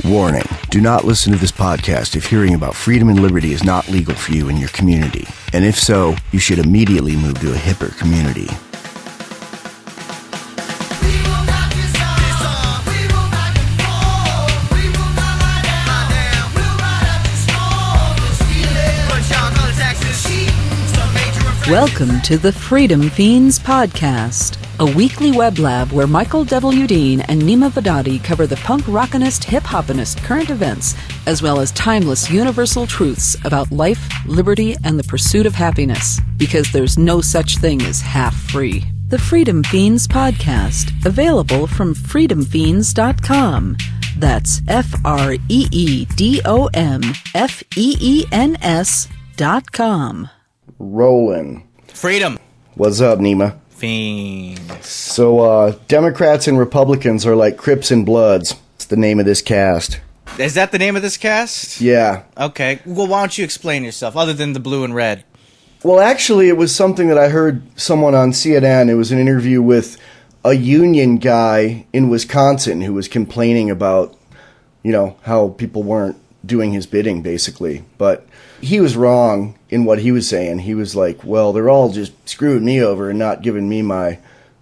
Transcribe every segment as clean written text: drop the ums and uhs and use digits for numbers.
Warning, do not listen to this podcast if hearing about freedom and liberty is not legal for you in your community. And if so, you should immediately move to a hipper community. Welcome to the Freedom Fiends Podcast, a weekly web lab where Michael W. Dean and Neema Vedadi cover the punk rockinist, hip-hopinist current events, as well as timeless universal truths about life, liberty, and the pursuit of happiness, because there's no such thing as half-free. The Freedom Fiends Podcast, available from freedomfiends.com. That's freedomfeens.com. Rolling. Freedom. What's up, Neema? Fiends. So, Democrats and Republicans are like Crips and Bloods. It's the name of this cast. Is that the name of this cast? Yeah. Okay. Well, why don't you explain yourself, other than the blue and red? Well, actually, it was something that I heard someone on CNN. It was an interview with a union guy in Wisconsin who was complaining about, how people weren't doing his bidding, basically. But he was wrong in what he was saying. He was like, well, they're all just screwing me over and not giving me my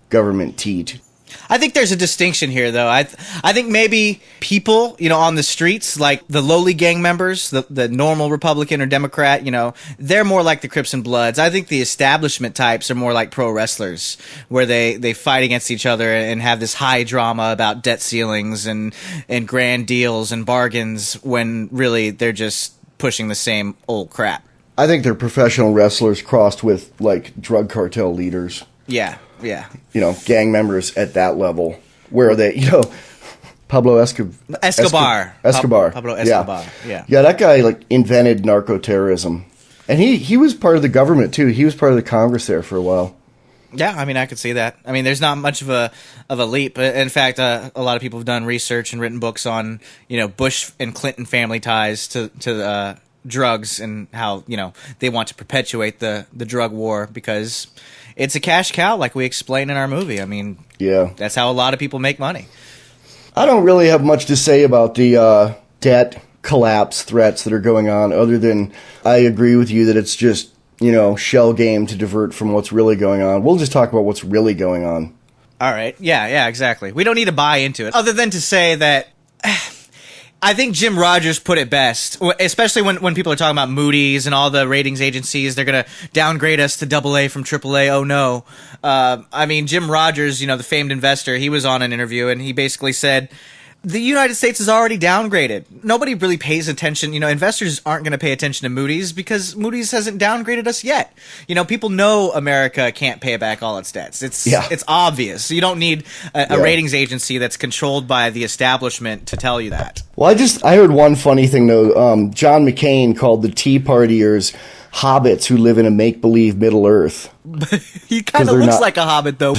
government teat. I think there's a distinction here, though. I think maybe people, on the streets, like the lowly gang members, the normal Republican or Democrat, they're more like the Crips and Bloods. I think the establishment types are more like pro wrestlers, where they fight against each other and have this high drama about debt ceilings and grand deals and bargains, when really they're just pushing the same old crap. I think they're professional wrestlers crossed with, like, drug cartel leaders. Yeah. Gang members at that level, where they, Pablo Escobar. Pablo Escobar, yeah. Yeah, that guy, invented narco-terrorism. And he was part of the government, too. He was part of the Congress there for a while. Yeah, I could see that. There's not much of a leap. In fact, a lot of people have done research and written books on, Bush and Clinton family ties to drugs, and how, they want to perpetuate the drug war because it's a cash cow, like we explained in our movie. Yeah, that's how a lot of people make money. I don't really have much to say about the debt collapse threats that are going on, other than I agree with you that it's just, shell game to divert from what's really going on. We'll just talk about what's really going on. All right. Yeah, exactly. We don't need to buy into it, other than to say that I think Jim Rogers put it best, especially when people are talking about Moody's and all the ratings agencies. They're going to downgrade us to AA from AAA. Oh, no. Jim Rogers, the famed investor, he was on an interview, and he basically said, the United States is already downgraded. Nobody really pays attention. Investors aren't going to pay attention to Moody's because Moody's hasn't downgraded us yet. People know America can't pay back all its debts. It's obvious. You don't need a ratings agency that's controlled by the establishment to tell you that. Well, I heard one funny thing, though. John McCain called the Tea Partiers hobbits who live in a make-believe Middle Earth. He kind of looks like a hobbit, though.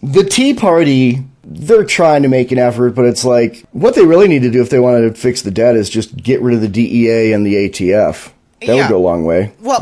The Tea Party, they're trying to make an effort, but it's like, what they really need to do if they wanted to fix the debt is just get rid of the DEA and the ATF. That would go a long way. Well,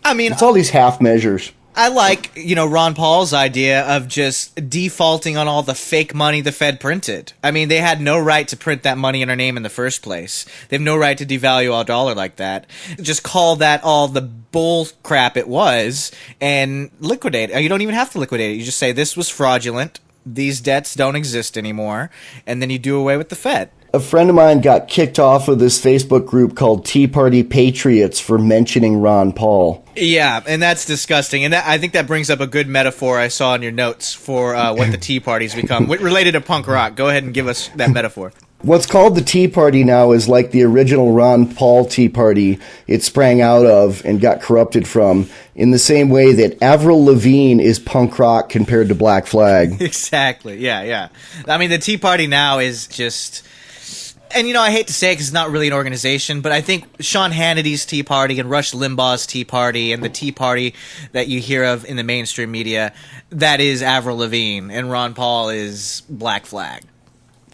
it's all these half measures. I like, Ron Paul's idea of just defaulting on all the fake money the Fed printed. They had no right to print that money in our name in the first place. They have no right to devalue our dollar like that. Just call that all the bull crap it was and liquidate it. You don't even have to liquidate it. You just say this was fraudulent. These debts don't exist anymore. And then you do away with the Fed. A friend of mine got kicked off of this Facebook group called Tea Party Patriots for mentioning Ron Paul. Yeah, and that's disgusting. And I think that brings up a good metaphor I saw in your notes for what the Tea Party's become. Related to punk rock, go ahead and give us that metaphor. What's called the Tea Party now is like the original Ron Paul Tea Party it sprang out of and got corrupted from, in the same way that Avril Lavigne is punk rock compared to Black Flag. Exactly, yeah. The Tea Party now is just... And, I hate to say it because it's not really an organization, but I think Sean Hannity's Tea Party and Rush Limbaugh's Tea Party and the Tea Party that you hear of in the mainstream media, that is Avril Lavigne, and Ron Paul is Black Flag.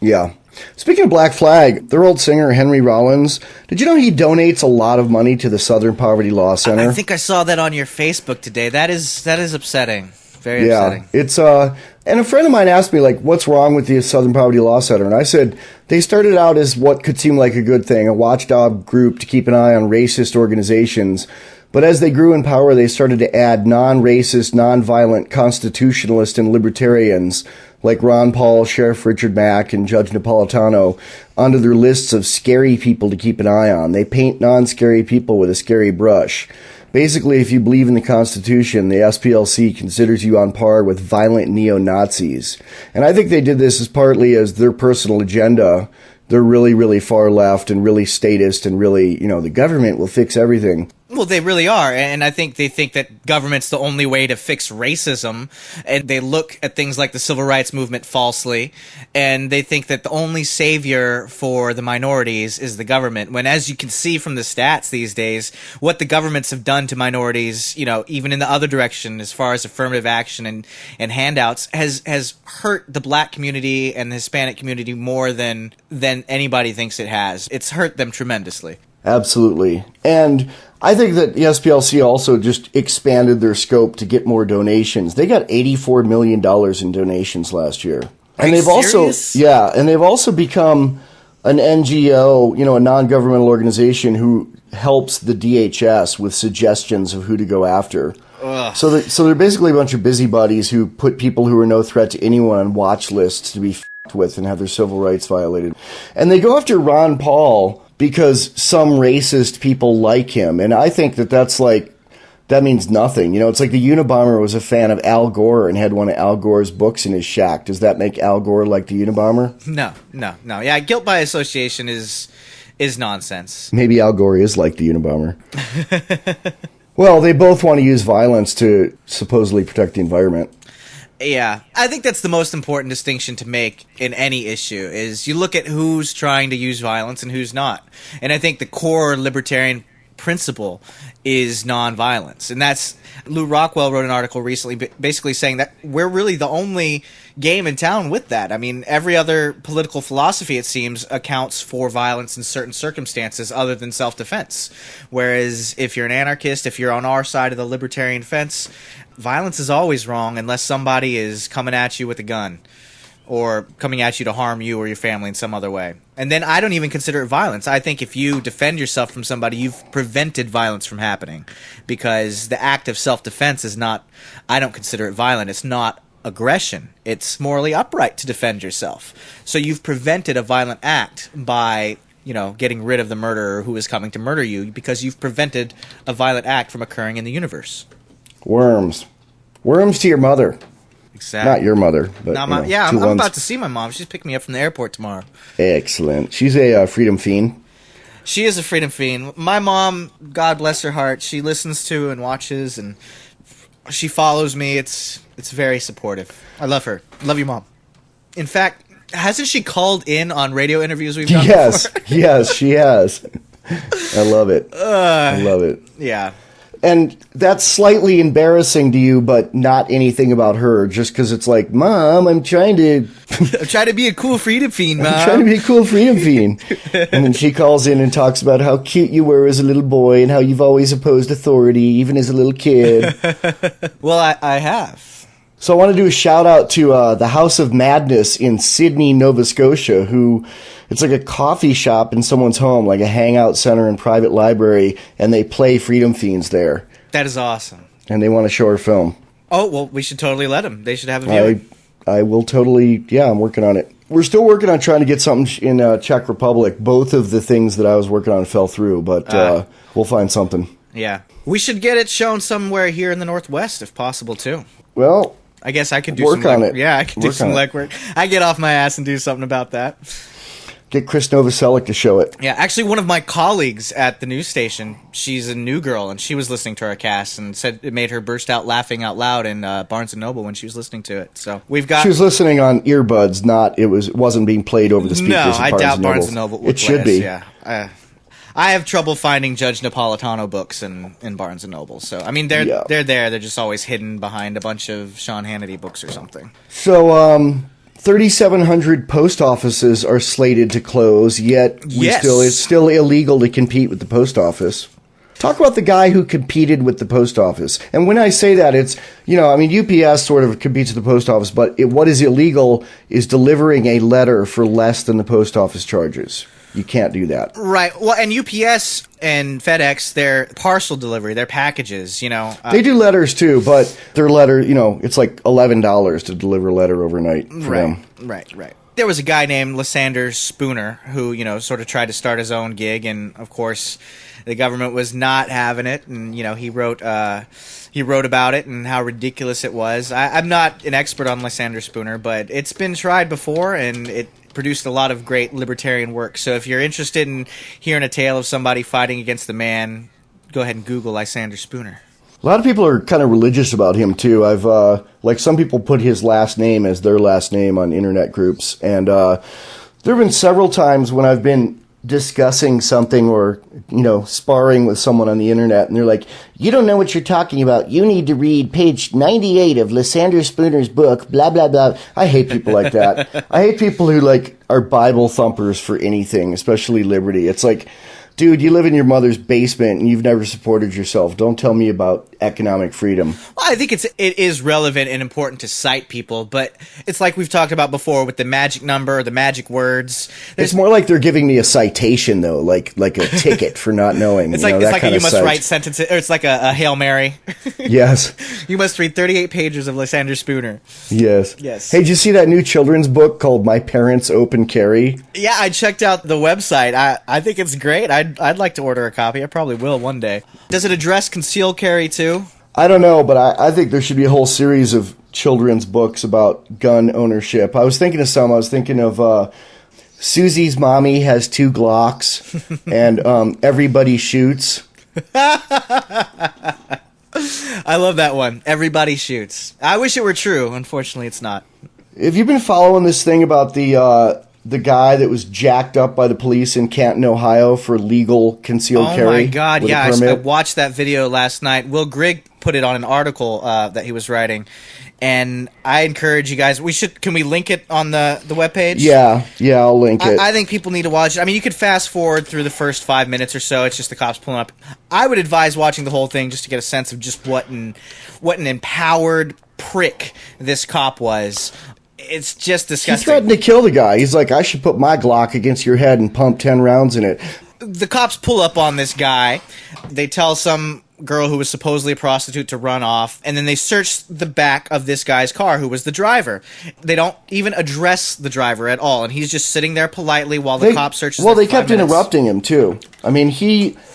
Yeah. Speaking of Black Flag, their old singer, Henry Rollins, did you know he donates a lot of money to the Southern Poverty Law Center? I think I saw that on your Facebook today. That is upsetting. Very upsetting. It's and a friend of mine asked me, like, what's wrong with the Southern Poverty Law Center? And I said, they started out as what could seem like a good thing, a watchdog group to keep an eye on racist organizations. But as they grew in power, they started to add non-racist, non-violent constitutionalists and libertarians like Ron Paul, Sheriff Richard Mack, and Judge Napolitano onto their lists of scary people to keep an eye on. They paint non-scary people with a scary brush. Basically, if you believe in the Constitution, the SPLC considers you on par with violent neo-Nazis. And I think they did this as partly as their personal agenda. They're really, really far left and really statist and really, the government will fix everything. Well, they really are, and I think they think that government's the only way to fix racism, and they look at things like the civil rights movement falsely, and they think that the only savior for the minorities is the government, when, as you can see from the stats these days, what the governments have done to minorities, even in the other direction, as far as affirmative action and handouts, has hurt the black community and the Hispanic community more than anybody thinks it has. It's hurt them tremendously. Absolutely. And I think that the SPLC also just expanded their scope to get more donations. They got $84 million in donations last year. And they've also become an NGO, a non-governmental organization who helps the DHS with suggestions of who to go after. So they're basically a bunch of busybodies who put people who are no threat to anyone on watch lists to be f***ed with and have their civil rights violated. And they go after Ron Paul because some racist people like him. And I think that means nothing. It's like the Unabomber was a fan of Al Gore and had one of Al Gore's books in his shack. Does that make Al Gore like the Unabomber? No. Yeah, guilt by association is nonsense. Maybe Al Gore is like the Unabomber. Well, they both want to use violence to supposedly protect the environment. Yeah, I think that's the most important distinction to make in any issue, is you look at who's trying to use violence and who's not. And I think the core libertarian principle is nonviolence. And that's, Lou Rockwell wrote an article recently basically saying that we're really the only game in town with that. I mean, every other political philosophy, it seems, accounts for violence in certain circumstances other than self-defense. Whereas if you're an anarchist, if you're on our side of the libertarian fence, violence is always wrong unless somebody is coming at you with a gun or coming at you to harm you or your family in some other way. And then I don't even consider it violence. I think if you defend yourself from somebody, you've prevented violence from happening, because the act of self-defense is not, I don't consider it violent. It's not aggression. It's morally upright to defend yourself. So you've prevented a violent act by, getting rid of the murderer who is coming to murder you, because you've prevented a violent act from occurring in the universe. Worms to your mother. Exactly. Not your mother, but I'm about to see my mom. She's picking me up from the airport tomorrow. Excellent. She's a freedom fiend. She is a freedom fiend. My mom, God bless her heart, she listens to and watches, and she follows me. It's very supportive. I love her. Love you, Mom. In fact, hasn't she called in on radio interviews we've done before? Yes, she has. I love it. I love it. Yeah. And that's slightly embarrassing to you, but not anything about her, just because it's like, Mom, I'm trying to be a cool freedom fiend, Mom. I'm trying to be a cool freedom fiend. And then she calls in and talks about how cute you were as a little boy and how you've always opposed authority, even as a little kid. Well, I have. So I want to do a shout out to the House of Madness in Sydney, Nova Scotia, who... It's like a coffee shop in someone's home, like a hangout center and private library, and they play Freedom Fiends there. That is awesome. And they want to show our film. Oh, well, we should totally let them. They should have a viewing. I will totally, I'm working on it. We're still working on trying to get something in Czech Republic. Both of the things that I was working on fell through, but we'll find something. Yeah. We should get it shown somewhere here in the Northwest, if possible, too. Well, I guess I could do work on it. Yeah, I could do some legwork. I get off my ass and do something about that. Get Chris Novoselic to show it. Yeah, actually, one of my colleagues at the news station, she's a new girl, and she was listening to our cast and said it made her burst out laughing out loud in Barnes & Noble when she was listening to it. So we've got... She was listening on earbuds, it wasn't being played over the speakers. No, at I doubt Barnes & Noble would It should be. Yeah. I have trouble finding Judge Napolitano books in Barnes & Noble. So, I mean, they're there. They're just always hidden behind a bunch of Sean Hannity books or something. So, 3,700 post offices are slated to close, yet it's still illegal to compete with the post office. Talk about the guy who competed with the post office. And when I say that, it's, UPS sort of competes with the post office, but what is illegal is delivering a letter for less than the post office charges. You can't do that. Right. Well, and UPS and FedEx, they're parcel delivery, they're packages, They do letters too, but their letter, it's like $11 to deliver a letter overnight for them. Right. There was a guy named Lysander Spooner who, sort of tried to start his own gig, and of course the government was not having it, and he wrote about it and how ridiculous it was. I'm not an expert on Lysander Spooner, but it's been tried before, and it produced a lot of great libertarian work. So if you're interested in hearing a tale of somebody fighting against the man, go ahead and Google Lysander Spooner. A lot of people are kind of religious about him too. I've some people put his last name as their last name on internet groups, and there have been several times when I've been discussing something or sparring with someone on the internet, and they're like, "You don't know what you're talking about. You need to read page 98 of Lysander Spooner's book, blah blah blah." I hate people like that. I hate people who are Bible thumpers for anything, especially liberty. It's like, dude, you live in your mother's basement and you've never supported yourself. Don't tell me about economic freedom. Well, I think it is relevant and important to cite people, but it's like we've talked about before with the magic number, the magic words. It's more like they're giving me a citation, though, like a ticket for not knowing. It's like you must write sentences, or it's like a Hail Mary. Yes. You must read 38 pages of Lysander Spooner. Yes. Hey, did you see that new children's book called My Parents Open Carry? Yeah, I checked out the website. I think it's great. I'd like to order a copy. I probably will one day. Does it address concealed carry too? I don't know, but I think there should be a whole series of children's books about gun ownership. I was thinking of some. I was thinking of Susie's Mommy Has 2 Glocks and Everybody Shoots. I love that one. Everybody Shoots. I wish it were true. Unfortunately, it's not. Have you been following this thing about the guy that was jacked up by the police in Canton, Ohio for legal concealed carry? Oh my God, yeah, I watched that video last night. Will Grigg put it on an article that he was writing, and I encourage you guys, can we link it on the webpage? Yeah, I'll link it. I think people need to watch it. I mean, you could fast forward through the first 5 minutes or so. It's just the cops pulling up. I would advise watching the whole thing just to get a sense of just what an empowered prick this cop was. It's just disgusting. He threatened to kill the guy. He's like, I should put my Glock against your head and pump 10 rounds in it. The cops pull up on this guy. They tell some girl who was supposedly a prostitute to run off, and then they search the back of this guy's car, who was the driver. They don't even address the driver at all, and he's just sitting there politely while the cop searches. Well, they kept interrupting him too. I mean,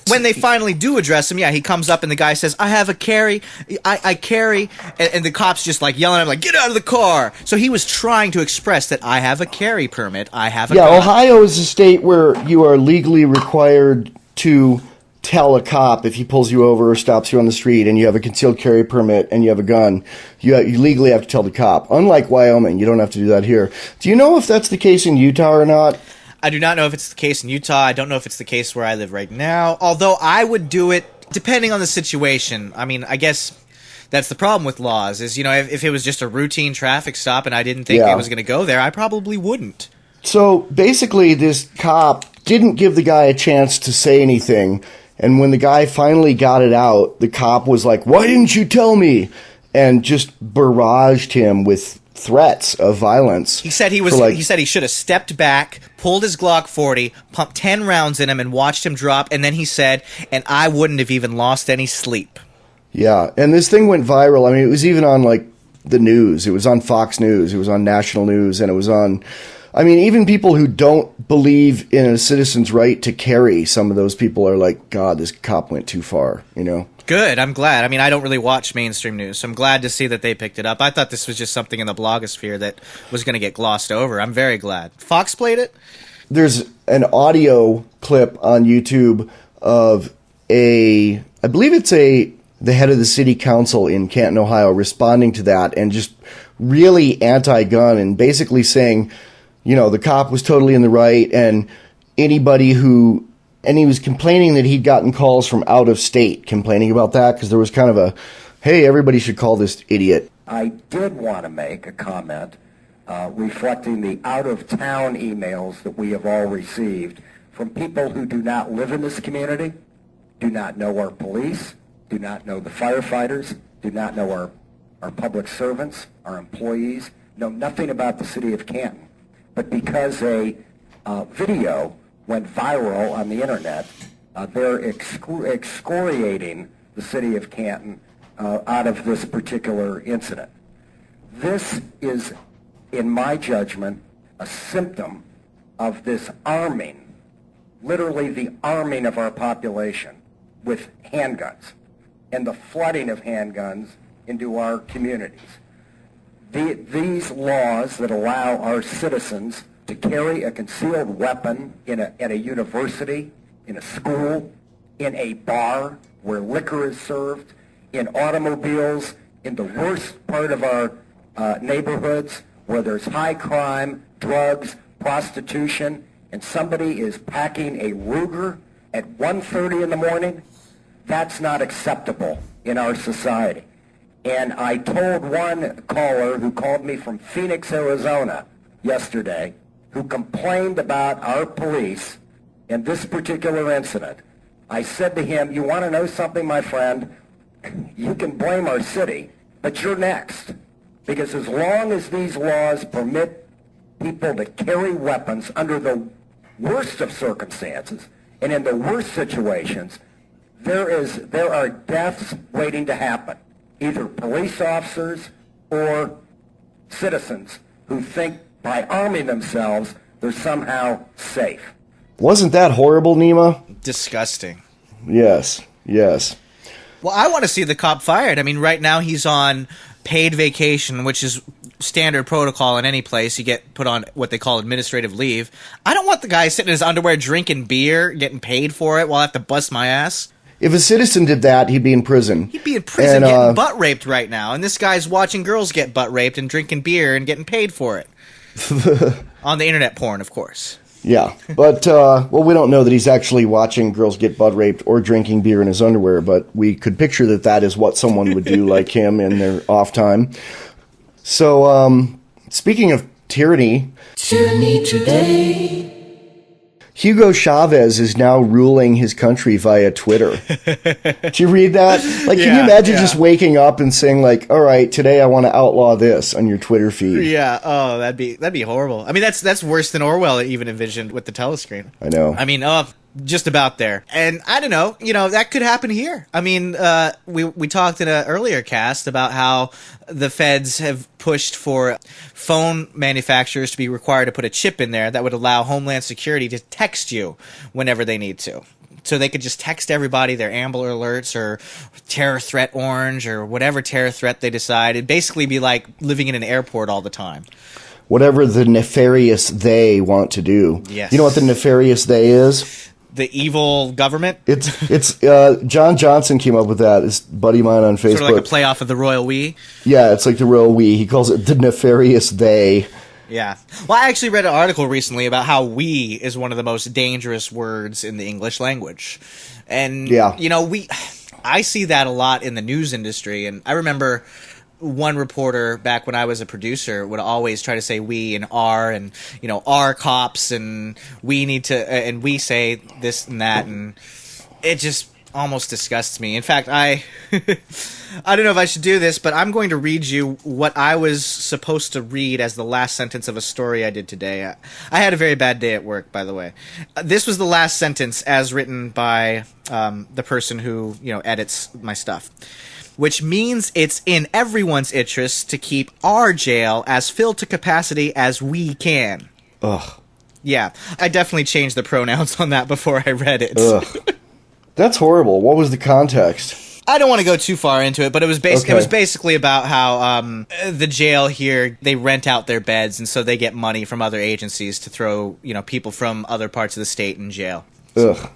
when they finally do address him, he comes up and the guy says, "I have a carry, I carry," and the cop's just yelling at him "Get out of the car!" So he was trying to express that I have a carry permit, I have a gun. Ohio is a state where you are legally required to tell a cop if he pulls you over or stops you on the street and you have a concealed carry permit and you have a gun. You legally have to tell the cop. Unlike Wyoming, you don't have to do that here. Do you know if that's the case in Utah or not? I do not know if it's the case in Utah. I don't know if it's the case where I live right now. Although I would do it depending on the situation. I mean, I guess that's the problem with laws is, if it was just a routine traffic stop and I didn't think it was going to go there, I probably wouldn't. So basically this cop didn't give the guy a chance to say anything. And when the guy finally got it out, the cop was like, "Why didn't you tell me?" And just barraged him with threats of violence. He said he said he should have stepped back, pulled his Glock 40, pumped 10 rounds in him, and watched him drop. And then he said, "And I wouldn't have even lost any sleep." Yeah, and this thing went viral. I mean, it was even on the news. It was on Fox News. It was on national news, and it was on. I mean, even people who don't believe in a citizen's right to carry, some of those people are like, "God, this cop went too far," Good, I'm glad. I mean, I don't really watch mainstream news, so I'm glad to see that they picked it up. I thought this was just something in the blogosphere that was going to get glossed over. I'm very glad. Fox played it? There's an audio clip on YouTube of I believe it's the head of the city council in Canton, Ohio, responding to that and just really anti-gun and basically saying, the cop was totally in the right, and and he was complaining that he'd gotten calls from out of state complaining about that because there was kind of hey, everybody should call this idiot. I did want to make a comment reflecting the out-of-town emails that we have all received from people who do not live in this community do not know our police, do not know the firefighters, do not know our public servants, our employees, know nothing about the city of Canton. But because a video went viral on the internet, they're excoriating the city of Canton out of this particular incident. This is, in my judgment, a symptom of this arming, literally the arming of our population with handguns and the flooding of handguns into our communities. These laws that allow our citizens to carry a concealed weapon at a university, in a school, in a bar where liquor is served, in automobiles, in the worst part of our neighborhoods where there's high crime, drugs, prostitution, and somebody is packing a Ruger at 1:30 in the morning, that's not acceptable in our society. And I told one caller who called me from Phoenix, Arizona yesterday, who complained about our police in this particular incident, I said to him, you want to know something, my friend? You can blame our city, but you're next. Because as long as these laws permit people to carry weapons under the worst of circumstances and in the worst situations, there are deaths waiting to happen. Either police officers or citizens who think by arming themselves they're somehow safe. Wasn't that horrible, Neema? Disgusting. Yes, yes. Well, I want to see the cop fired. I mean, right now he's on paid vacation, which is standard protocol in any place. You get put on what they call administrative leave. I don't want the guy sitting in his underwear drinking beer, getting paid for it while I have to bust my ass. If a citizen did that, he'd be in prison. He'd be in prison getting butt raped right now. And this guy's watching girls get butt raped and drinking beer and getting paid for it. On the internet porn, of course. Yeah, but, well, we don't know that he's actually watching girls get butt raped or drinking beer in his underwear, but we could picture that that is what someone would do like him in their off time. So, speaking of tyranny today. Hugo Chavez is now ruling his country via Twitter. Did you read that? Like, can you imagine just waking up and saying, like, all right, today I want to outlaw this on your Twitter feed? Yeah. Oh, that'd be horrible. I mean, that's worse than Orwell even envisioned with the telescreen. I know. I mean, just about there. And I don't know, that could happen here. I mean, we talked in an earlier cast about how the feds have pushed for phone manufacturers to be required to put a chip in there that would allow Homeland Security to text you whenever they need to. So they could just text everybody their Amber Alerts or Terror Threat Orange or whatever terror threat they decide. It'd basically be like living in an airport all the time. Whatever the nefarious they want to do. Yes. You know what the nefarious they is? The evil government? It's John Johnson came up with that. His buddy of mine on Facebook. Sort of like a playoff of the royal we? Yeah, it's like the royal we. He calls it the nefarious they. Yeah. Well, I actually read an article recently about how we is one of the most dangerous words in the English language. And, I see that a lot in the news industry. And I remember one reporter back when I was a producer would always try to say we and our and, our cops and we need to, and we say this and that. And it just almost disgusts me. In fact, I don't know if I should do this, but I'm going to read you what I was supposed to read as the last sentence of a story I did today. I had a very bad day at work, by the way. This was the last sentence as written by the person who, edits my stuff. Which means it's in everyone's interest to keep our jail as filled to capacity as we can. Ugh. Yeah, I definitely changed the pronouns on that before I read it. Ugh. That's horrible. What was the context? I don't want to go too far into it, but it was basically about how the jail here, they rent out their beds, and so they get money from other agencies to throw, people from other parts of the state in jail. Ugh.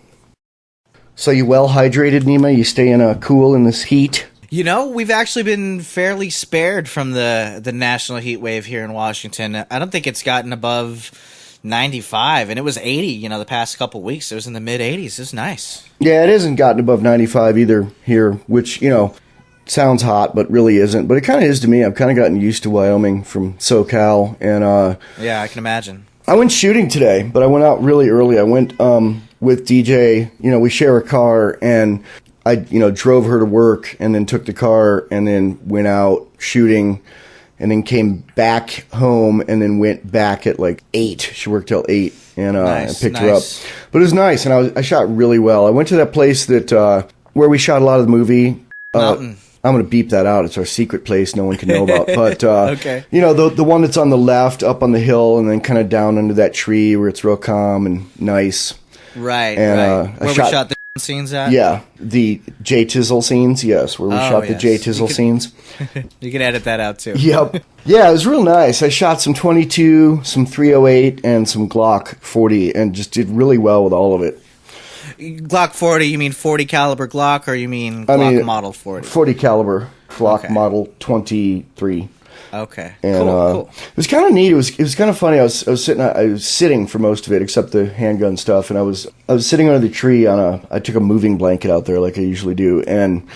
So you well hydrated, Neema? You staying cool in this heat? We've actually been fairly spared from the national heat wave here in Washington. I don't think it's gotten above 95, and it was 80, the past couple weeks. It was in the mid-80s. It was nice. Yeah, it hasn't gotten above 95 either here, which, sounds hot, but really isn't. But it kind of is to me. I've kind of gotten used to Wyoming from SoCal, and yeah, I can imagine. I went shooting today, but I went out really early. I went with DJ. We share a car, and I drove her to work, and then took the car, and then went out shooting, and then came back home, and then went back at like 8. She worked till 8, and I picked her up. But it was nice, and I shot really well. I went to that place that where we shot a lot of the movie. Mountain. I'm going to beep that out. It's our secret place no one can know about. But, okay. The one that's on the left, up on the hill, and then kind of down under that tree where it's real calm and nice. Right, and, right. Where we shot the scenes at? Yeah, the J Tizzle scenes, yes, where we shot the J Tizzle scenes. You can edit that out, too. Yep. Yeah, it was real nice. I shot some 22, some 308, and some Glock 40, and just did really well with all of it. Glock 40, you mean 40 caliber Glock, or you mean Glock model 40? 40 caliber Glock model 23. Okay. And cool. It was kind of neat. It was kind of funny. I was sitting for most of it, except the handgun stuff, and I was sitting under the tree I took a moving blanket out there like I usually do, and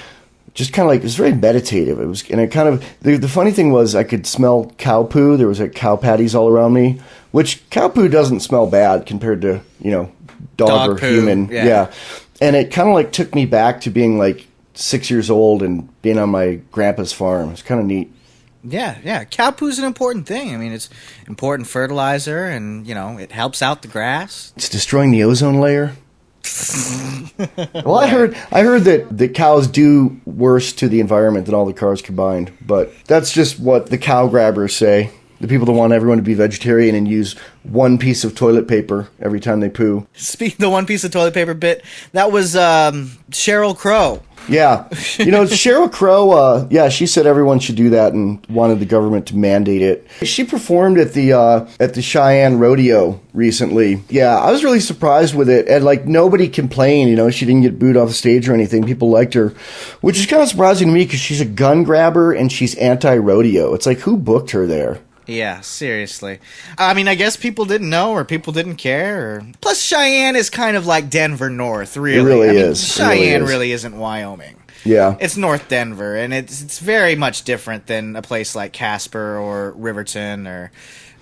just kind of it was very meditative. The funny thing was I could smell cow poo. There was cow patties all around me, which cow poo doesn't smell bad compared to, dog or poo, human. Yeah. And it kind of took me back to being 6 years old and being on my grandpa's farm. It's kind of neat. Yeah. Cow poo's an important thing. I mean, it's important fertilizer, and, it helps out the grass. It's destroying the ozone layer. Well, I heard that the cows do worse to the environment than all the cars combined, but that's just what the cow grabbers say. The people that want everyone to be vegetarian and use one piece of toilet paper every time they poo. Speaking of the one piece of toilet paper bit, that was Sheryl Crow. Yeah. Sheryl Crow, she said everyone should do that and wanted the government to mandate it. She performed at the Cheyenne Rodeo recently. Yeah, I was really surprised with it. And, nobody complained, she didn't get booed off the stage or anything. People liked her, which is kind of surprising to me because she's a gun grabber and she's anti-rodeo. It's who booked her there? Yeah, seriously. I mean, I guess people didn't know or people didn't care. Plus, Cheyenne is kind of like Denver North, really. It really is. Cheyenne really isn't Wyoming. Yeah. It's North Denver, and it's very much different than a place like Casper or Riverton or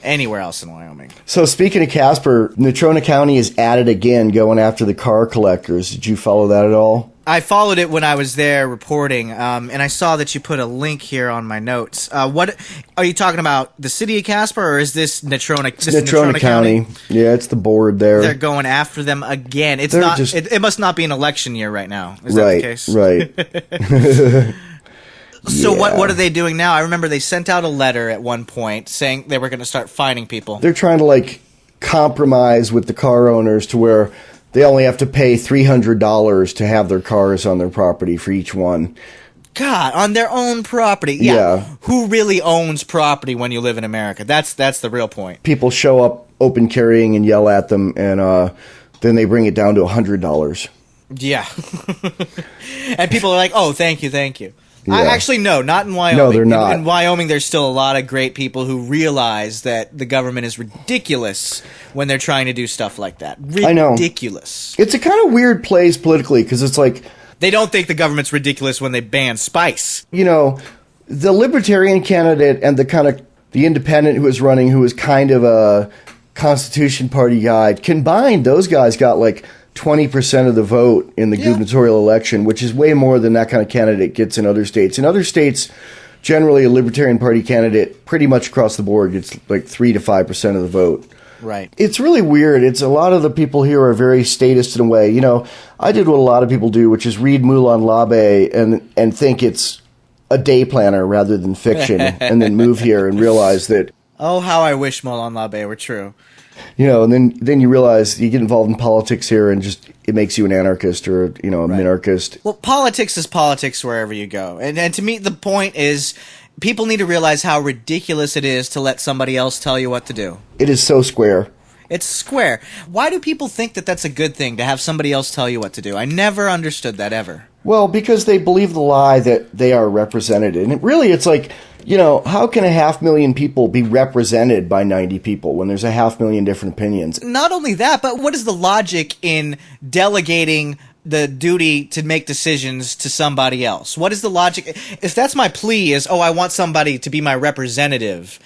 anywhere else in Wyoming. So speaking of Casper, Natrona County is at it again, going after the car collectors. Did you follow that at all? I followed it when I was there reporting, and I saw that you put a link here on my notes. What are you talking about? The city of Casper, or is this Natrona? Natrona County. Yeah, it's the board there. They're going after them again. It's not. It must not be an election year right now. Is that the case? Right. So what are they doing now? I remember they sent out a letter at one point saying they were going to start fining people. They're trying to compromise with the car owners to where they only have to pay $300 to have their cars on their property for each one. God, on their own property. Yeah. Who really owns property when you live in America? That's the real point. People show up open carrying and yell at them, and then they bring it down to $100. Yeah. And people are like, oh, thank you. Yeah. Actually, no, not in Wyoming. No, they're not. In Wyoming, there's still a lot of great people who realize that the government is ridiculous when they're trying to do stuff like that. Ridiculous. I know. It's a kind of weird place politically because it's they don't think the government's ridiculous when they ban spice. The libertarian candidate and the independent who was running, who was kind of a Constitution Party guy, combined, those guys got 20% of the vote in the gubernatorial election, which is way more than that kind of candidate gets in other states. In other states, generally a Libertarian Party candidate pretty much across the board gets 3 to 5% of the vote. Right. It's really weird. It's a lot of the people here are very statist in a way. I did what a lot of people do, which is read Moulin Labe and think it's a day planner rather than fiction, and then move here and realize that. Oh, how I wish Moulin Labe were true. And then you realize you get involved in politics here, and just it makes you an anarchist or a minarchist. Well, politics is politics wherever you go, and to me the point is people need to realize how ridiculous it is to let somebody else tell you what to do. It is so square. It's square. Why do people think that that's a good thing to have somebody else tell you what to do? I never understood that ever. Well, because they believe the lie that they are represented, and it's how can 500,000 people be represented by 90 people when there's 500,000 different opinions? Not only that, but what is the logic in delegating the duty to make decisions to somebody else? What is the logic? If that's my plea is, I want somebody to be my representative,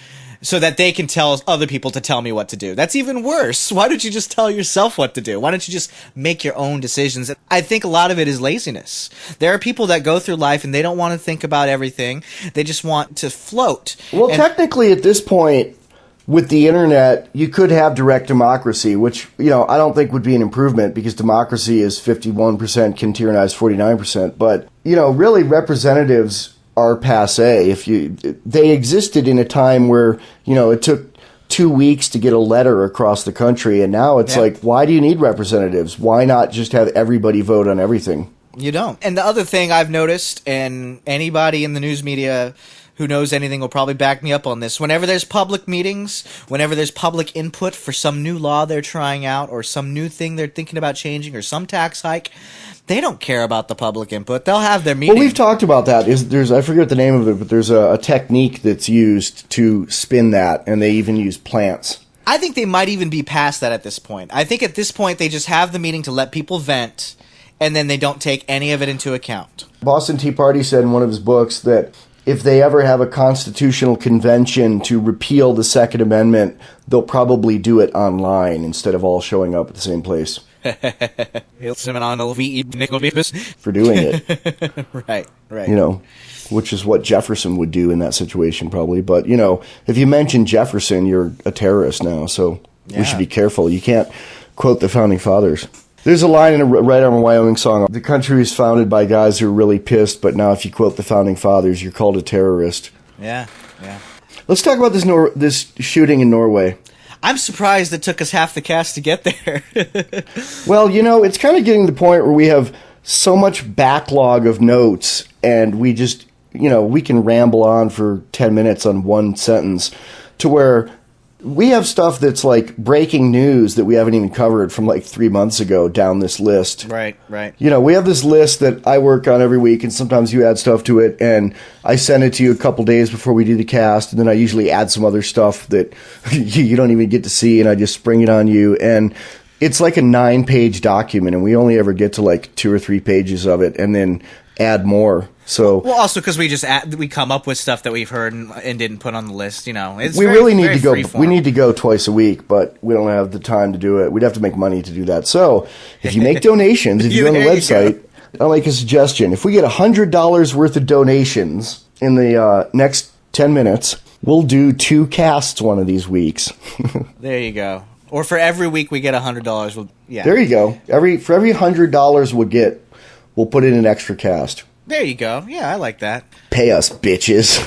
so that they can tell other people to tell me what to do. That's even worse. Why don't you just tell yourself what to do? Why don't you just make your own decisions? I think a lot of it is laziness. There are people that go through life and they don't want to think about everything. They just want to float. Well, technically at this point, with the internet, you could have direct democracy, which, I don't think would be an improvement because democracy is 51%, can tyrannize 49%. But, really representatives are passé. They existed in a time where, it took 2 weeks to get a letter across the country. And now it's like, why do you need representatives? Why not just have everybody vote on everything? You don't. And the other thing I've noticed, and anybody in the news media who knows anything will probably back me up on this. Whenever there's public meetings, whenever there's public input for some new law they're trying out or some new thing they're thinking about changing or some tax hike, they don't care about the public input. They'll have their meeting. Well, we've talked about that. I forget the name of it, but there's a technique that's used to spin that, and they even use plants. I think they might even be past that at this point. I think at this point they just have the meeting to let people vent, and then they don't take any of it into account. Boston Tea Party said in one of his books that if they ever have a constitutional convention to repeal the Second Amendment, they'll probably do it online instead of all showing up at the same place. For doing it. Right. Which is what Jefferson would do in that situation probably. But, if you mention Jefferson, you're a terrorist now, so we should be careful. You can't quote the Founding Fathers. There's a line in a Red Armor Wyoming song, the country was founded by guys who are really pissed, but now if you quote the Founding Fathers, you're called a terrorist. Yeah. Let's talk about this shooting in Norway. I'm surprised it took us half the cast to get there. Well, it's kind of getting to the point where we have so much backlog of notes, and we just, we can ramble on for 10 minutes on one sentence, to where we have stuff that's like breaking news that we haven't even covered from like 3 months ago down this list. Right. We have this list that I work on every week, and sometimes you add stuff to it, and I send it to you a couple days before we do the cast, and then I usually add some other stuff that you don't even get to see, and I just spring it on you. And it's like a 9-page document, and we only ever get to like 2 or 3 pages of it, and then add more. So also because we come up with stuff that we've heard and didn't put on the list. It's we really need to go. Freeform. We need to go twice a week, but we don't have the time to do it. We'd have to make money to do that. So if you make donations, if you go on the website, I'll make a suggestion. If we get $100 worth of donations in the next 10 minutes, we'll do 2 casts one of these weeks. There you go. Or for every week we get $100. There you go. For every $100 we'll put in an extra cast. There you go. Yeah, I like that. Pay us, bitches.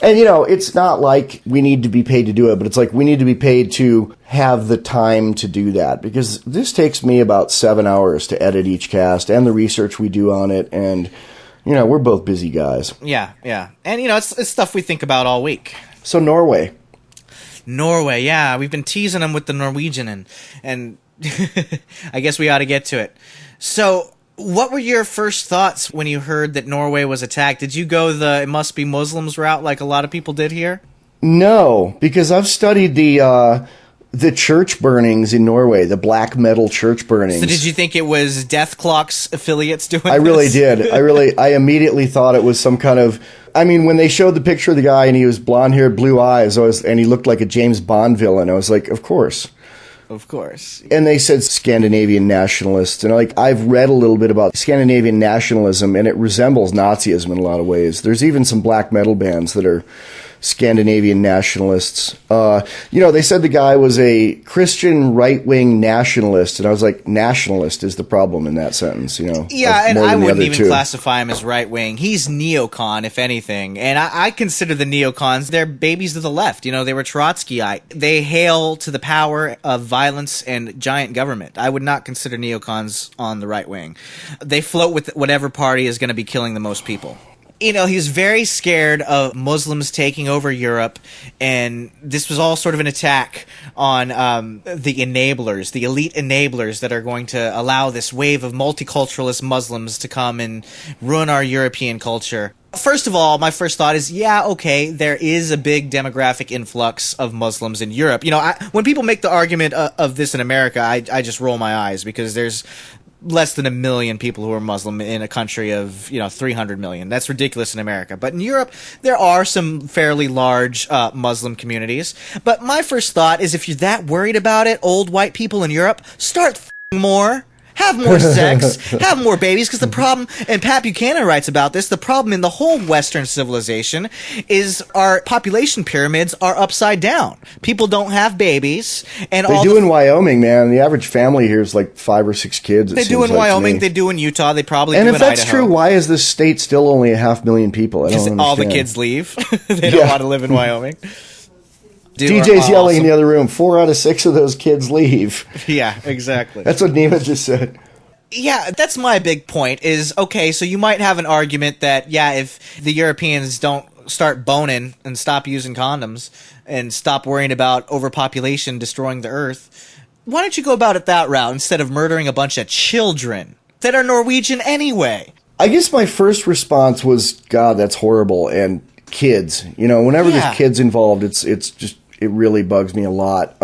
And, it's not like we need to be paid to do it, but it's like we need to be paid to have the time to do that. Because this takes me about 7 hours to edit each cast and the research we do on it. And, we're both busy guys. Yeah. And, it's stuff we think about all week. So Norway, yeah. We've been teasing them with the Norwegian, and I guess we ought to get to it. So what were your first thoughts when you heard that Norway was attacked? Did you go it must be Muslims route like a lot of people did here? No, because I've studied the church burnings in Norway, the black metal church burnings. So did you think it was Death Clock's affiliates doing this? I really did. I immediately thought it was some kind of... I mean, when they showed the picture of the guy and he was blonde hair, blue eyes, and he looked like a James Bond villain, I was like, of course. Of course. And they said Scandinavian nationalists. And I've read a little bit about Scandinavian nationalism, and it resembles Nazism in a lot of ways. There's even some black metal bands that are Scandinavian nationalists. They said the guy was a Christian right-wing nationalist, and I was like, nationalist is the problem in that sentence, Yeah, and I wouldn't even classify him as right-wing. He's neocon, if anything. And I consider the neocons, they're babies of the left. They were Trotskyite. They hail to the power of violence and giant government. I would not consider neocons on the right wing. They float with whatever party is going to be killing the most people. He's very scared of Muslims taking over Europe, and this was all sort of an attack on the enablers, the elite enablers that are going to allow this wave of multiculturalist Muslims to come and ruin our European culture. First of all, my first thought is, there is a big demographic influx of Muslims in Europe. When people make the argument of this in America, I just roll my eyes because there's less than 1 million people who are Muslim in a country of 300 million. That's ridiculous in America. But in Europe, there are some fairly large Muslim communities. But my first thought is, if you're that worried about it, old white people in Europe, start more. Have more sex, have more babies, because the problem, and Pat Buchanan writes about this, the problem in the whole Western civilization is our population pyramids are upside down. People don't have babies. And they do in Wyoming, man. The average family here is like 5 or 6 kids. They do in Wyoming, they do in Utah, they probably do in Idaho. And if that's true, why is this state still only 500,000 people? I don't understand. All the kids leave. They don't want to live in Wyoming. DJ's yelling in the other room. 4 out of 6 of those kids leave. Yeah, exactly. That's what Neema just said. Yeah, that's my big point is, okay, so you might have an argument that, if the Europeans don't start boning and stop using condoms and stop worrying about overpopulation destroying the earth, why don't you go about it that route instead of murdering a bunch of children that are Norwegian anyway? I guess my first response was, God, that's horrible, and kids. Whenever there's kids involved, it really bugs me a lot.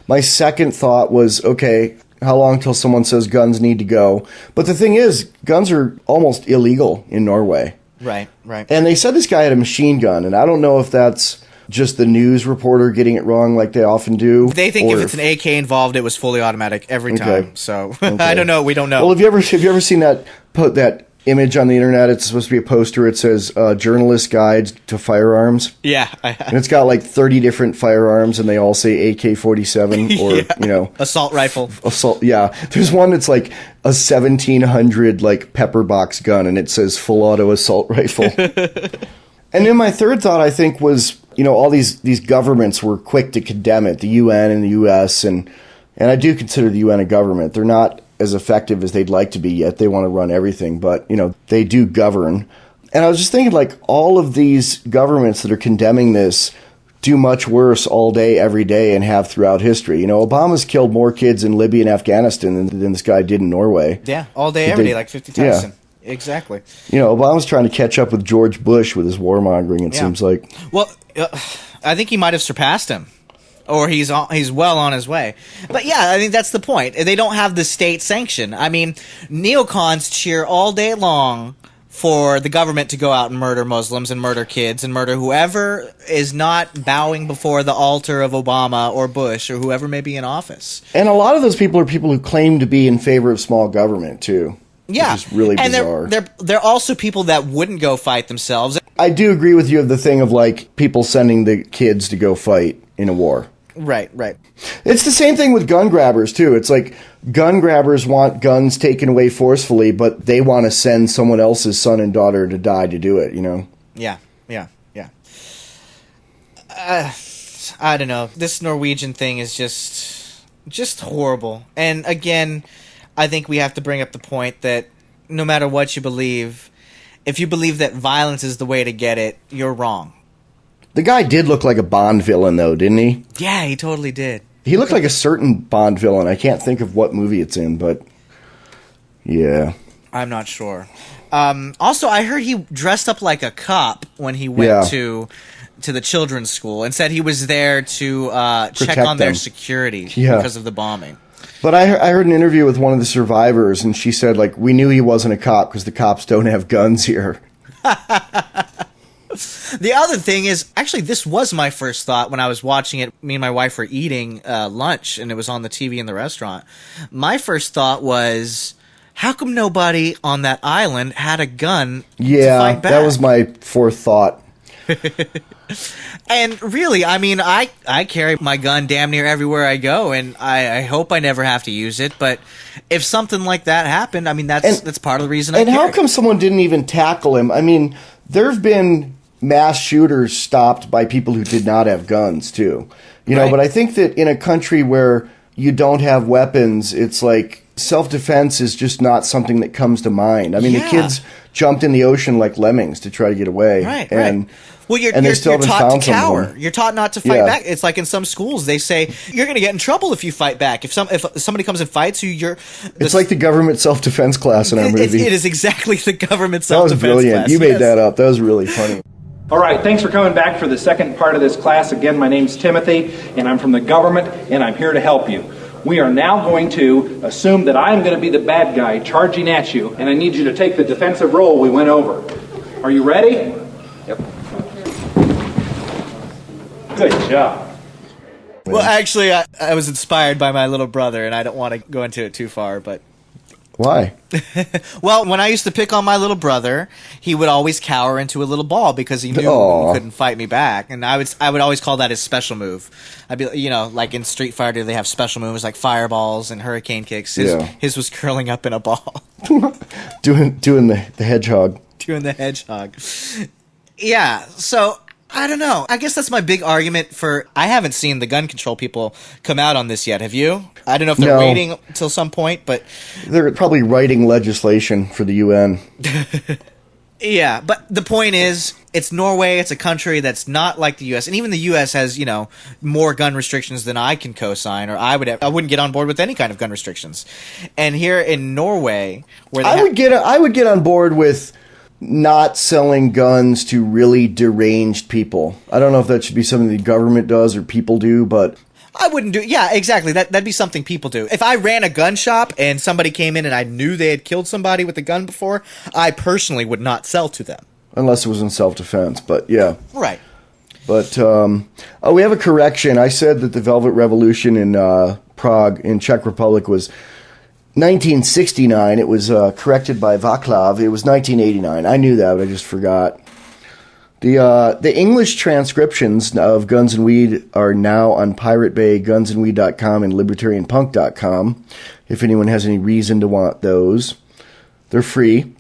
My second thought was, okay, how long till someone says guns need to go? But the thing is, guns are almost illegal in Norway. Right. And they said this guy had a machine gun, and I don't know if that's just the news reporter getting it wrong like they often do. They think if it's an AK involved, it was fully automatic every time. So I don't know. We don't know. Well, have you ever seen that image on the internet? It's supposed to be a poster. It says "Journalist Guide to Firearms." Yeah, and it's got like 30 different firearms, and they all say AK-47 or assault rifle. Assault. Yeah, there's one that's like a 1700 like pepper box gun, and it says full auto assault rifle. And then my third thought, I think, was all these governments were quick to condemn it. The UN and the US, and I do consider the UN a government. They're not as effective as they'd like to be, yet they want to run everything, but they do govern. And I was just thinking, like, all of these governments that are condemning this do much worse all day, every day, and have throughout history. Obama's killed more kids in Libya and Afghanistan than this guy did in Norway. Yeah, all day, every day, like 50 Tyson. Yeah. Exactly. Obama's trying to catch up with George Bush with his warmongering, it seems like. Well, I think he might have surpassed him. Or he's well on his way. But yeah, I think that's the point. They don't have the state sanction. I mean, neocons cheer all day long for the government to go out and murder Muslims and murder kids and murder whoever is not bowing before the altar of Obama or Bush or whoever may be in office. And a lot of those people are people who claim to be in favor of small government, too. Yeah. Which is really bizarre. And they're also people that wouldn't go fight themselves. I do agree with you of the thing of, like, people sending the kids to go fight in a war. Right. It's the same thing with gun grabbers, too. It's like gun grabbers want guns taken away forcefully, but they want to send someone else's son and daughter to die to do it, Yeah. I don't know. This Norwegian thing is just horrible. And again, I think we have to bring up the point that no matter what you believe, if you believe that violence is the way to get it, you're wrong. The guy did look like a Bond villain, though, didn't he? Yeah, he totally did. He looked like a certain Bond villain. I can't think of what movie it's in, but yeah. I'm not sure. Also, I heard he dressed up like a cop when he went to the children's school and said he was there to check on their security because of the bombing. But I heard an interview with one of the survivors, and she said, like, we knew he wasn't a cop because the cops don't have guns here. The other thing is, actually, this was my first thought when I was watching it. Me and my wife were eating lunch, and it was on the TV in the restaurant. My first thought was, how come nobody on that island had a gun to fight back? Yeah, that was my fourth thought. And really, I mean, I carry my gun damn near everywhere I go, and I hope I never have to use it. But if something like that happened, I mean, that's part of the reason I carry. And how come someone didn't even tackle him? I mean, there have been mass shooters stopped by people who did not have guns, too. But I think that in a country where you don't have weapons, it's like self-defense is just not something that comes to mind. I mean, the kids jumped in the ocean like lemmings to try to get away. Right. Well, you're taught to cower. You're taught not to fight back. It's like in some schools, they say you're going to get in trouble if you fight back. If somebody comes and fights you, it's like the government self-defense class in our movie. It is exactly the government self-defense class. That was brilliant. You made that up. That was really funny. All right, thanks for coming back for the second part of this class. Again, my name's Timothy, and I'm from the government, and I'm here to help you. we are now going to assume that I'm going to be the bad guy charging at you, and I need you to take the defensive role we went over. Are you ready? Yep. Good job. Well, actually, I was inspired by my little brother, and I don't want to go into it too far, but... Why? Well, when I used to pick on my little brother, he would always cower into a little ball because he knew he couldn't fight me back, and I would always call that his special move. I'd be, like in Street Fighter, they have special moves like fireballs and hurricane kicks. His was curling up in a ball, doing the hedgehog, doing the hedgehog. Yeah, so. I don't know. I guess that's my big argument for... I haven't seen the gun control people come out on this yet. Have you? I don't know if they're waiting till some point, but... They're probably writing legislation for the UN. Yeah, but the point is, it's Norway. It's a country that's not like the U.S. And even the U.S. has, more gun restrictions than I can co-sign, or I wouldn't get on board with any kind of gun restrictions. And here in Norway... where I would get on board with... not selling guns to really deranged people. I don't know if that should be something the government does or people do, but... I wouldn't do... Yeah, exactly. That'd be something people do. If I ran a gun shop and somebody came in and I knew they had killed somebody with a gun before, I personally would not sell to them. Unless it was in self-defense, but yeah. Right. But, we have a correction. I said that the Velvet Revolution in Prague, in Czech Republic, was... 1969. It was corrected by Vaclav. It was 1989. I knew that, but I just forgot. The English transcriptions of Guns and Weed are now on Pirate Bay, gunsandweed.com, and libertarianpunk.com. If anyone has any reason to want those, they're free.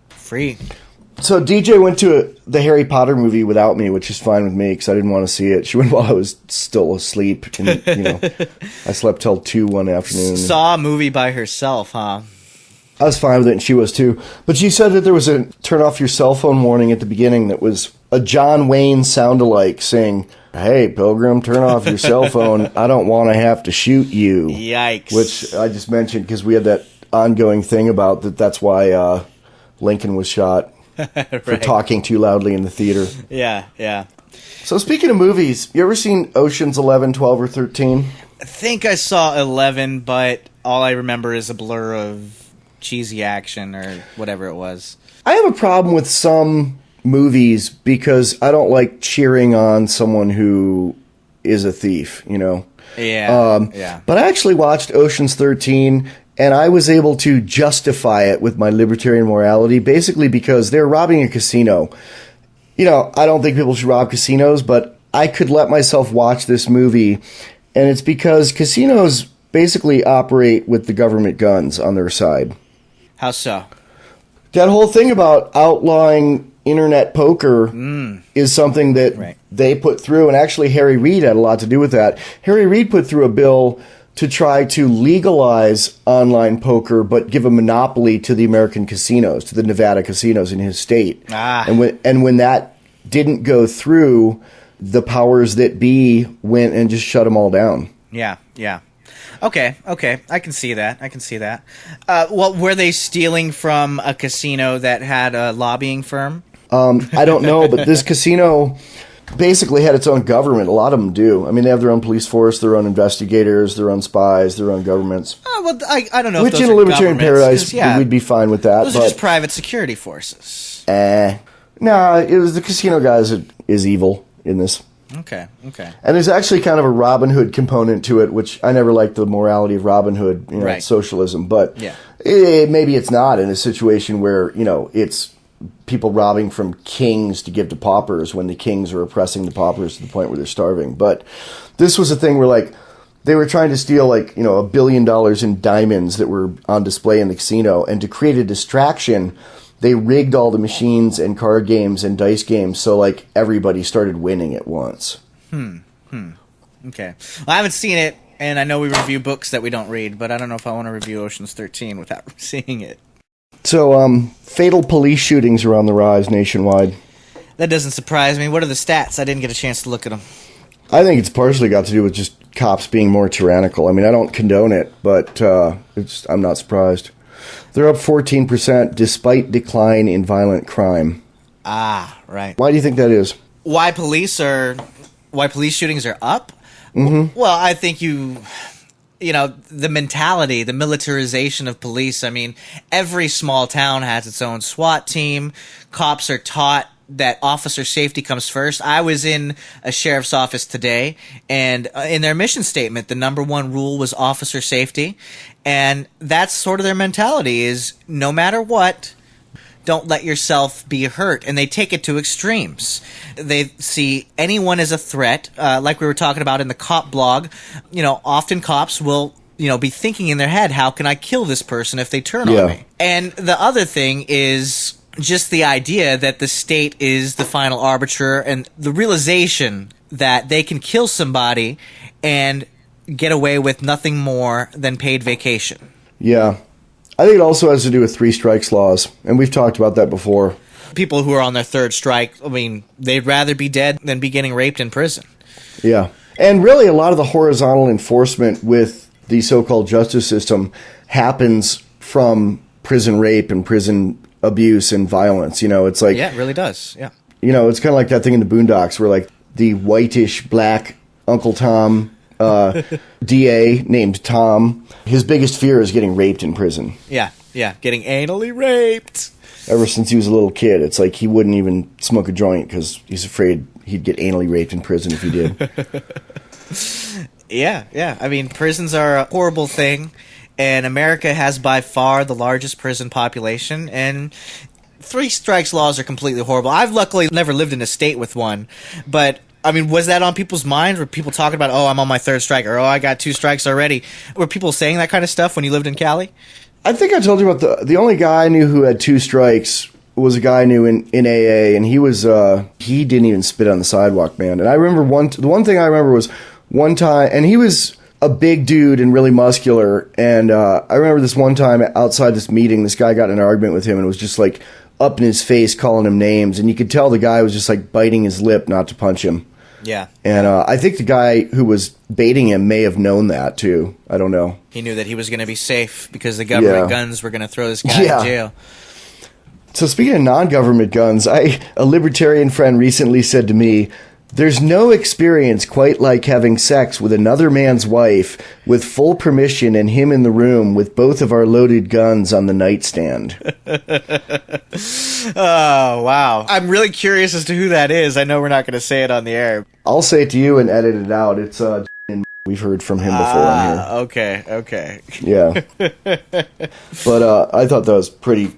Free. So DJ went to the Harry Potter movie without me, which is fine with me because I didn't want to see it. She went while I was still asleep, and I slept till 2 one afternoon. Saw a movie by herself, huh? I was fine with it, and she was too. But she said that there was a turn off your cell phone warning at the beginning that was a John Wayne sound-alike saying, "Hey, Pilgrim, turn off your cell phone. I don't want to have to shoot you." Yikes. Which I just mentioned because we had that ongoing thing about that. That's why Lincoln was shot. Right. For talking too loudly in the theater. Yeah. So speaking of movies, you ever seen Ocean's 11, 12, or 13? I think I saw 11, but all I remember is a blur of cheesy action or whatever it was. I have a problem with some movies because I don't like cheering on someone who is a thief, Yeah. Yeah. But I actually watched Ocean's 13, and I was able to justify it with my libertarian morality, basically because they're robbing a casino. I don't think people should rob casinos, but I could let myself watch this movie, and it's because casinos basically operate with the government guns on their side. How so? That whole thing about outlawing internet poker is something that they put through, and actually Harry Reid had a lot to do with that. Harry Reid put through a bill to try to legalize online poker, but give a monopoly to the American casinos, to the Nevada casinos in his state. And when that didn't go through, the powers that be went and just shut them all down. Yeah. Okay. I can see that. Well, were they stealing from a casino that had a lobbying firm? I don't know, but this casino basically had its own government. A lot of them do. I mean, they have their own police force, their own investigators, their own spies, their own governments. Well, I don't know. Which if those in a are libertarian paradise, we'd be fine with that. Those are just private security forces. No, it was the casino guys that is evil in this. Okay. And there's actually kind of a Robin Hood component to it, which I never liked the morality of Robin Hood, socialism. But maybe it's not in a situation where, it's people robbing from kings to give to paupers when the kings are oppressing the paupers to the point where they're starving. But this was a thing where, they were trying to steal, $1 billion in diamonds that were on display in the casino. And to create a distraction, they rigged all the machines and card games and dice games so, everybody started winning at once. Okay. Well, I haven't seen it, and I know we review books that we don't read, but I don't know if I want to review Ocean's 13 without seeing it. So, fatal police shootings are on the rise nationwide. That doesn't surprise me. What are the stats? I didn't get a chance to look at them. I think it's partially got to do with just cops being more tyrannical. I mean, I don't condone it, but I'm not surprised. They're up 14% despite decline in violent crime. Ah, right. Why do you think that is? Why police shootings are up? Mm-hmm. Well, I think the mentality, the militarization of police. I mean, every small town has its own SWAT team. Cops are taught that officer safety comes first. I was in a sheriff's office today, and in their mission statement, the number one rule was officer safety. And that's sort of their mentality, is no matter what, don't let yourself be hurt. And they take it to extremes. They see anyone as a threat, like we were talking about in the cop blog. Often cops will be thinking in their head, how can I kill this person if they turn on me? And the other thing is just the idea that the state is the final arbiter, and the realization that they can kill somebody and get away with nothing more than paid vacation. Yeah. I think it also has to do with three strikes laws, and we've talked about that before. People who are on their third strike, I mean, they'd rather be dead than be getting raped in prison. Yeah. And really, a lot of the horizontal enforcement with the so-called justice system happens from prison rape and prison abuse and violence. It's like... Yeah, it really does, yeah. It's kind of like that thing in the Boondocks where, like, the whitish black Uncle Tom... DA named Tom, his biggest fear is getting raped in prison. Yeah, getting anally raped. Ever since he was a little kid, it's like he wouldn't even smoke a joint because he's afraid he'd get anally raped in prison if he did. Yeah. I mean, prisons are a horrible thing, and America has by far the largest prison population, and three strikes laws are completely horrible. I've luckily never lived in a state with one, but... I mean, was that on people's minds? Were people talking about, I'm on my third strike, or I got 2 strikes already? Were people saying that kind of stuff when you lived in Cali? I think I told you about the only guy I knew who had 2 strikes was a guy I knew in AA, and he didn't even spit on the sidewalk, man. And I remember the one thing I remember was one time, and he was a big dude and really muscular, and I remember this one time outside this meeting, this guy got in an argument with him, and it was just like up in his face calling him names, and you could tell the guy was just like biting his lip not to punch him. Yeah. And I think the guy who was baiting him may have known that, too. I don't know. He knew that he was going to be safe because the government guns were going to throw this guy in jail. So speaking of non-government guns, a libertarian friend recently said to me, there's no experience quite like having sex with another man's wife with full permission and him in the room with both of our loaded guns on the nightstand. Oh, wow. I'm really curious as to who that is. I know we're not going to say it on the air. I'll say it to you and edit it out. It's we've heard from him before on here. Okay. Yeah. But I thought that was pretty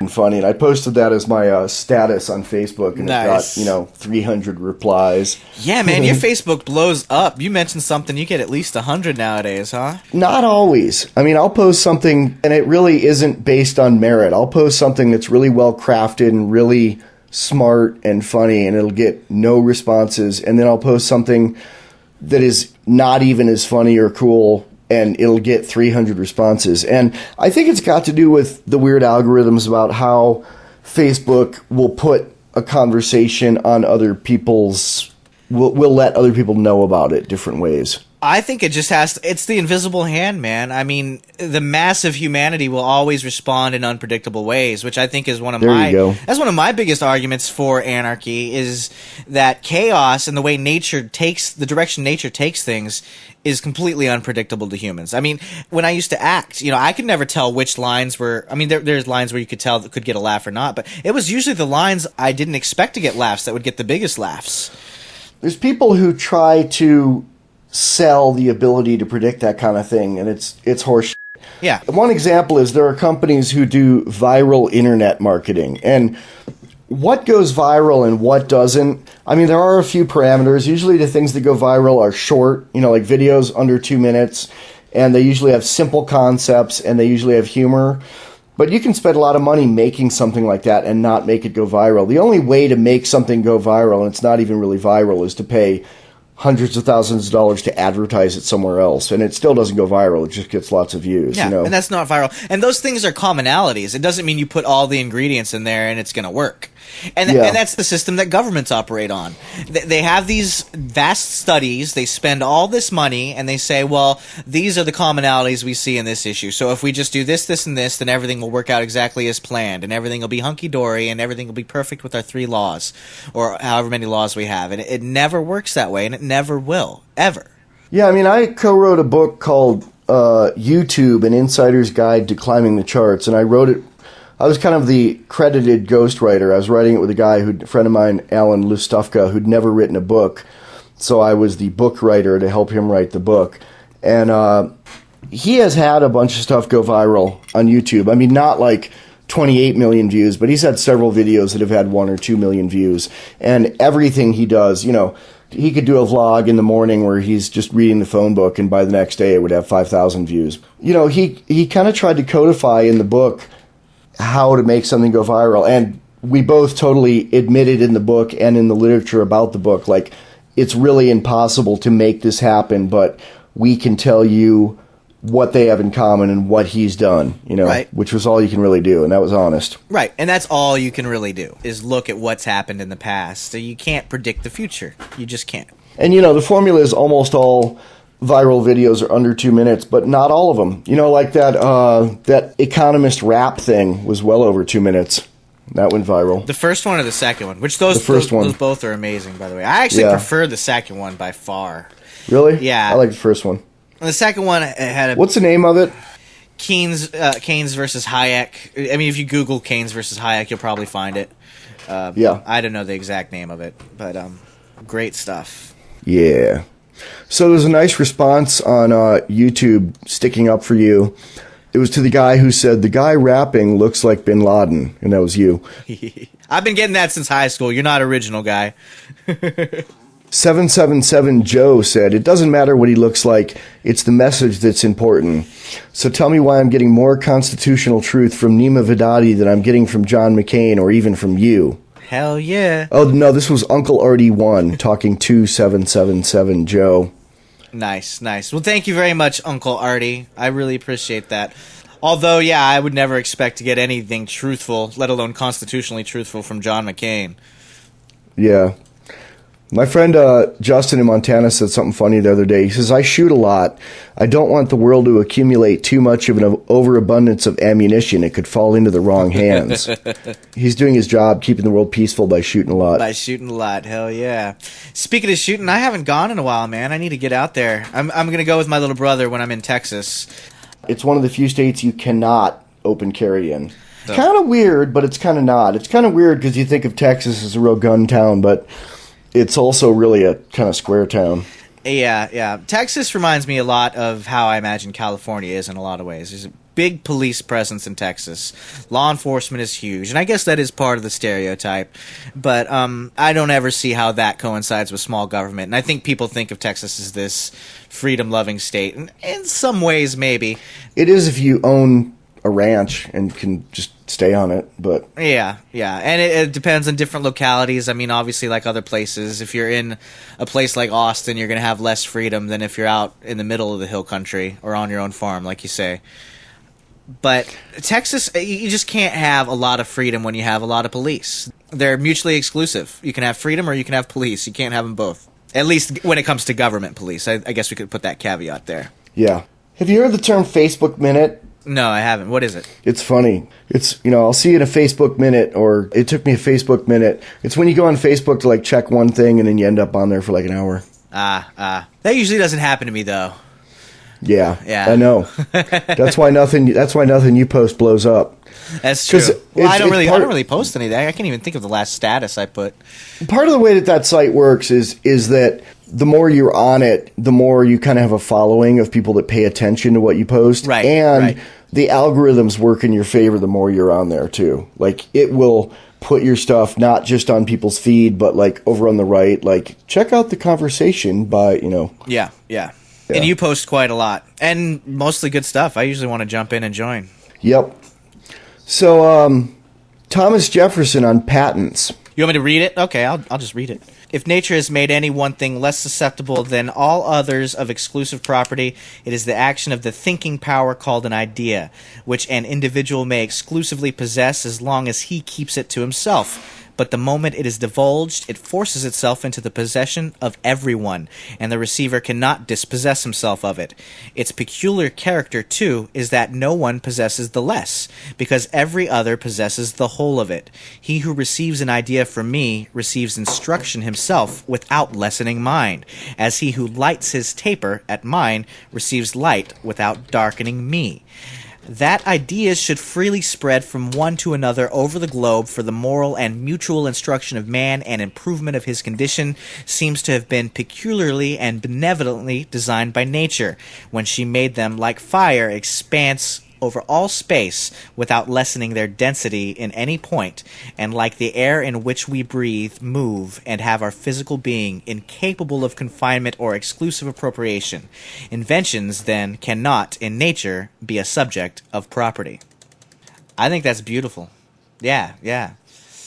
funny, and I posted that as my status on Facebook, and nice. It got 300 replies. Yeah, man, your Facebook blows up. You mention something, you get at least 100 nowadays, huh? Not always. I mean, I'll post something and it really isn't based on merit. I'll post something that's really well crafted and really smart and funny, and it'll get no responses, and then I'll post something that is not even as funny or cool, and it'll get 300 responses. And I think it's got to do with the weird algorithms about how Facebook will put a conversation on other people's... will let other people know about it different ways. I think it just it's the invisible hand, man. I mean, the mass of humanity will always respond in unpredictable ways, which I think is one of that's one of my biggest arguments for anarchy, is that chaos and the way the direction nature takes things is completely unpredictable to humans. I mean, when I used to act, I could never tell which lines were, I mean, there's lines where you could tell that could get a laugh or not, but it was usually the lines I didn't expect to get laughs that would get the biggest laughs. There's people who try to sell the ability to predict that kind of thing, and it's horseshit. Yeah. One example is there are companies who do viral internet marketing, and what goes viral and what doesn't, I mean, there are a few parameters. Usually the things that go viral are short, like videos under 2 minutes, and they usually have simple concepts, and they usually have humor. But you can spend a lot of money making something like that and not make it go viral. The only way to make something go viral, and it's not even really viral, is to pay hundreds of thousands of dollars to advertise it somewhere else, and it still doesn't go viral. It just gets lots of views. Yeah, and that's not viral. And those things are commonalities. It doesn't mean you put all the ingredients in there and it's going to work. And that's the system that governments operate on. They have these vast studies, they spend all this money, and they say, well, these are the commonalities we see in this issue. So if we just do this, this, and this, then everything will work out exactly as planned, and everything will be hunky-dory, and everything will be perfect with our 3 laws, or however many laws we have. And it never works that way, and it never will, ever. Yeah, I mean, I co-wrote a book called YouTube, An Insider's Guide to Climbing the Charts, and I wrote it. I was kind of the credited ghostwriter. I was writing it with a friend of mine, Alan Lustufka, who'd never written a book. So I was the book writer to help him write the book. And he has had a bunch of stuff go viral on YouTube. I mean, not like 28 million views, but he's had several videos that have had 1 or 2 million views. And everything he does, you know, he could do a vlog in the morning where he's just reading the phone book, and by the next day it would have 5,000 views. You know, he kind of tried to codify in the book how to make something go viral. And we both totally admitted in the book and in the literature about the book, like, it's really impossible to make this happen, but we can tell you what they have in common and what he's done, you know, right. Which was all you can really do, and that was honest. Right, and that's all you can really do, is look at what's happened in the past. So you can't predict the future. You just can't. And, you know, the formula is almost all viral videos are under 2 minutes, but not all of them. You know, like that Economist rap thing was well over 2 minutes. That went viral. The first one or the second one? Those both are amazing, by the way. I actually prefer the second one by far. Really? Yeah. I like the first one. The second one had a... What's the name of it? Keynes versus Hayek. I mean, if you Google Keynes versus Hayek, you'll probably find it. Yeah. I don't know the exact name of it, but great stuff. Yeah. So there's a nice response on YouTube sticking up for you. It was to the guy who said, the guy rapping looks like Bin Laden, and that was you. I've been getting that since high school. You're not original, guy. 777 Joe said, it doesn't matter what he looks like, it's the message that's important. So tell me why I'm getting more constitutional truth from Neema Vedadi than I'm getting from John McCain or even from you. Hell yeah. Oh, no, this was Uncle RD1 talking to 777 Joe. Nice. Well, thank you very much, Uncle Artie. I really appreciate that. Although, yeah, I would never expect to get anything truthful, let alone constitutionally truthful, from John McCain. Yeah. My friend Justin in Montana said something funny the other day. He says, I shoot a lot. I don't want the world to accumulate too much of an overabundance of ammunition. It could fall into the wrong hands. He's doing his job, keeping the world peaceful by shooting a lot. By shooting a lot, hell yeah. Speaking of shooting, I haven't gone in a while, man. I need to get out there. I'm going to go with my little brother when I'm in Texas. It's one of the few states you cannot open carry in. So. Kind of weird, but it's kind of not. It's kind of weird because you think of Texas as a real gun town, but... it's also really a kind of square town. Yeah. Texas reminds me a lot of how I imagine California is in a lot of ways. There's a big police presence in Texas. Law enforcement is huge, and I guess that is part of the stereotype. But I don't ever see how that coincides with small government. And I think people think of Texas as this freedom-loving state. And in some ways, maybe. It is if you own a ranch and can just stay on it, but yeah, and it depends on different localities. I mean, obviously, like other places, if you're in a place like Austin, you're going to have less freedom than if you're out in the middle of the hill country or on your own farm, like you say. But Texas, you just can't have a lot of freedom when you have a lot of police. They're mutually exclusive. You can have freedom or you can have police. You can't have them both. At least when it comes to government police. I guess we could put that caveat there. Yeah. Have you heard the term Facebook Minute? No, I haven't. What is it? It's funny. It's, you know, I'll see you in a Facebook Minute, or it took me a Facebook Minute. It's when you go on Facebook to, like, check one thing and then you end up on there for, like, an hour. That usually doesn't happen to me, though. Yeah. I know. That's why nothing you post blows up. That's true. Well, I don't really post anything. I can't even think of the last status I put. Part of the way that site works is that the more you're on it, the more you kind of have a following of people that pay attention to what you post. Right. And the algorithms work in your favor the more you're on there too. Like, it will put your stuff not just on people's feed, but like over on the right, like, check out the conversation by, you know. Yeah. And you post quite a lot, and mostly good stuff. I usually want to jump in and join. Yep. So, Thomas Jefferson on patents. You want me to read it? Okay, I'll just read it. If nature has made any one thing less susceptible than all others of exclusive property, it is the action of the thinking power called an idea, which an individual may exclusively possess as long as he keeps it to himself. but the moment it is divulged, it forces itself into the possession of everyone, and the receiver cannot dispossess himself of it. Its peculiar character, too, is that no one possesses the less, because every other possesses the whole of it. He who receives an idea from me receives instruction himself without lessening mine, as he who lights his taper at mine receives light without darkening me. That ideas should freely spread from one to another over the globe for the moral and mutual instruction of man and improvement of his condition seems to have been peculiarly and benevolently designed by nature, when she made them, like fire, expanse over all space without lessening their density in any point, and like the air in which we breathe, move, and have our physical being, incapable of confinement or exclusive appropriation. Inventions, then, cannot, in nature, be a subject of property. I think that's beautiful. Yeah.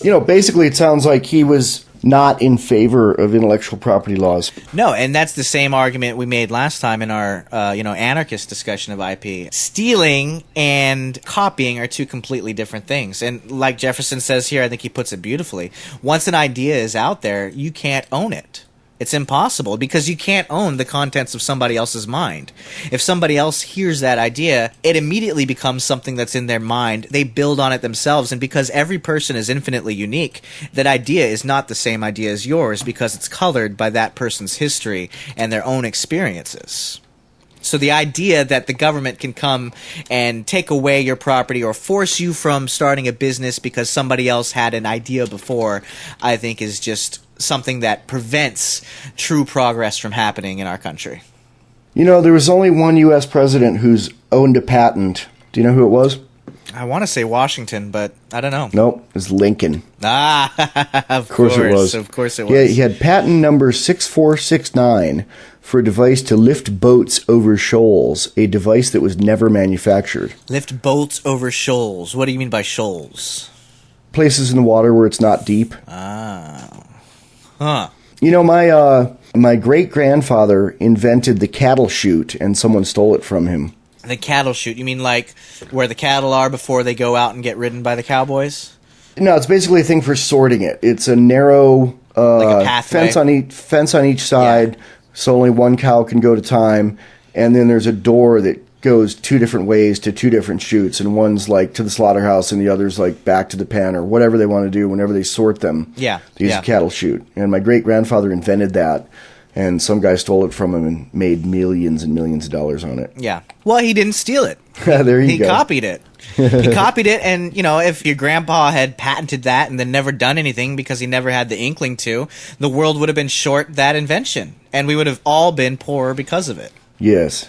Basically it sounds like he was not in favor of intellectual property laws. No, and that's the same argument we made last time in our, anarchist discussion of IP. Stealing and copying are two completely different things. And like Jefferson says here, I think he puts it beautifully. Once an idea is out there, you can't own it. It's impossible because you can't own the contents of somebody else's mind. If somebody else hears that idea, it immediately becomes something that's in their mind. They build on it themselves, and because every person is infinitely unique, that idea is not the same idea as yours because it's colored by that person's history and their own experiences. So the idea that the government can come and take away your property or force you from starting a business because somebody else had an idea before, I think is just something that prevents true progress from happening in our country. There was only one U.S. president who's owned a patent. Do you know who it was? I want to say Washington, but I don't know. Nope, it was Lincoln. Of course it was. Of course it was. Yeah, he had patent number 6469 for a device to lift boats over shoals, a device that was never manufactured. Lift boats over shoals. What do you mean by shoals? Places in the water where it's not deep. Huh. My great-grandfather invented the cattle chute, and someone stole it from him. The cattle chute. You mean like where the cattle are before they go out and get ridden by the cowboys? No, it's basically a thing for sorting it. It's a narrow like a pathway. fence on each side, so only one cow can go at a time, and then there's a door that goes two different ways to two different chutes, and one's like to the slaughterhouse and the other's like back to the pen or whatever they want to do whenever they sort them. Yeah. They use a cattle chute. And my great-grandfather invented that, and some guy stole it from him and made millions and millions of dollars on it. Yeah. Well, he didn't steal it. There you go. He copied it. He copied it, and, if your grandpa had patented that and then never done anything because he never had the inkling to, the world would have been short that invention, and we would have all been poorer because of it. Yes.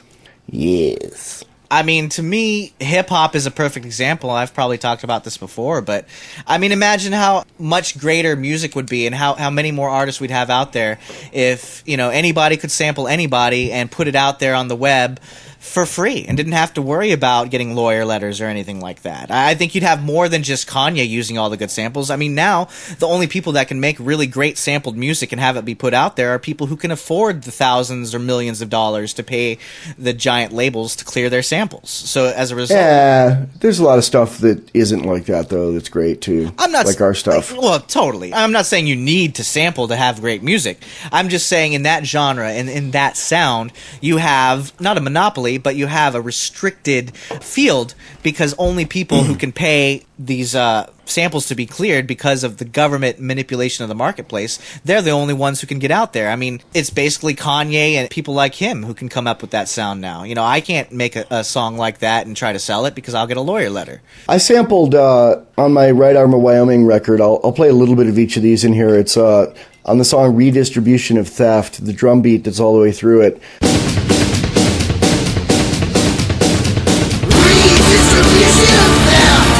I mean, to me, hip-hop is a perfect example. I've probably talked about this before, but, I mean, imagine how much greater music would be and how many more artists we'd have out there if, anybody could sample anybody and put it out there on the web for free and didn't have to worry about getting lawyer letters or anything like that. I think you'd have more than just Kanye using all the good samples. I mean, now the only people that can make really great sampled music and have it be put out there are people who can afford the thousands or millions of dollars to pay the giant labels to clear their samples. So as a result... Yeah, there's a lot of stuff that isn't like that, though, that's great, too. I'm not... Like our stuff. Well, totally. I'm not saying you need to sample to have great music. I'm just saying in that genre and in that sound, you have not a monopoly, but you have a restricted field because only people who can pay these samples to be cleared because of the government manipulation of the marketplace, they're the only ones who can get out there. I mean, it's basically Kanye and people like him who can come up with that sound now. I can't make a song like that and try to sell it because I'll get a lawyer letter. I sampled on my Right Arm of Wyoming record. I'll play a little bit of each of these in here. It's on the song Redistribution of Theft, the drum beat that's all the way through it. Redistribution of theft.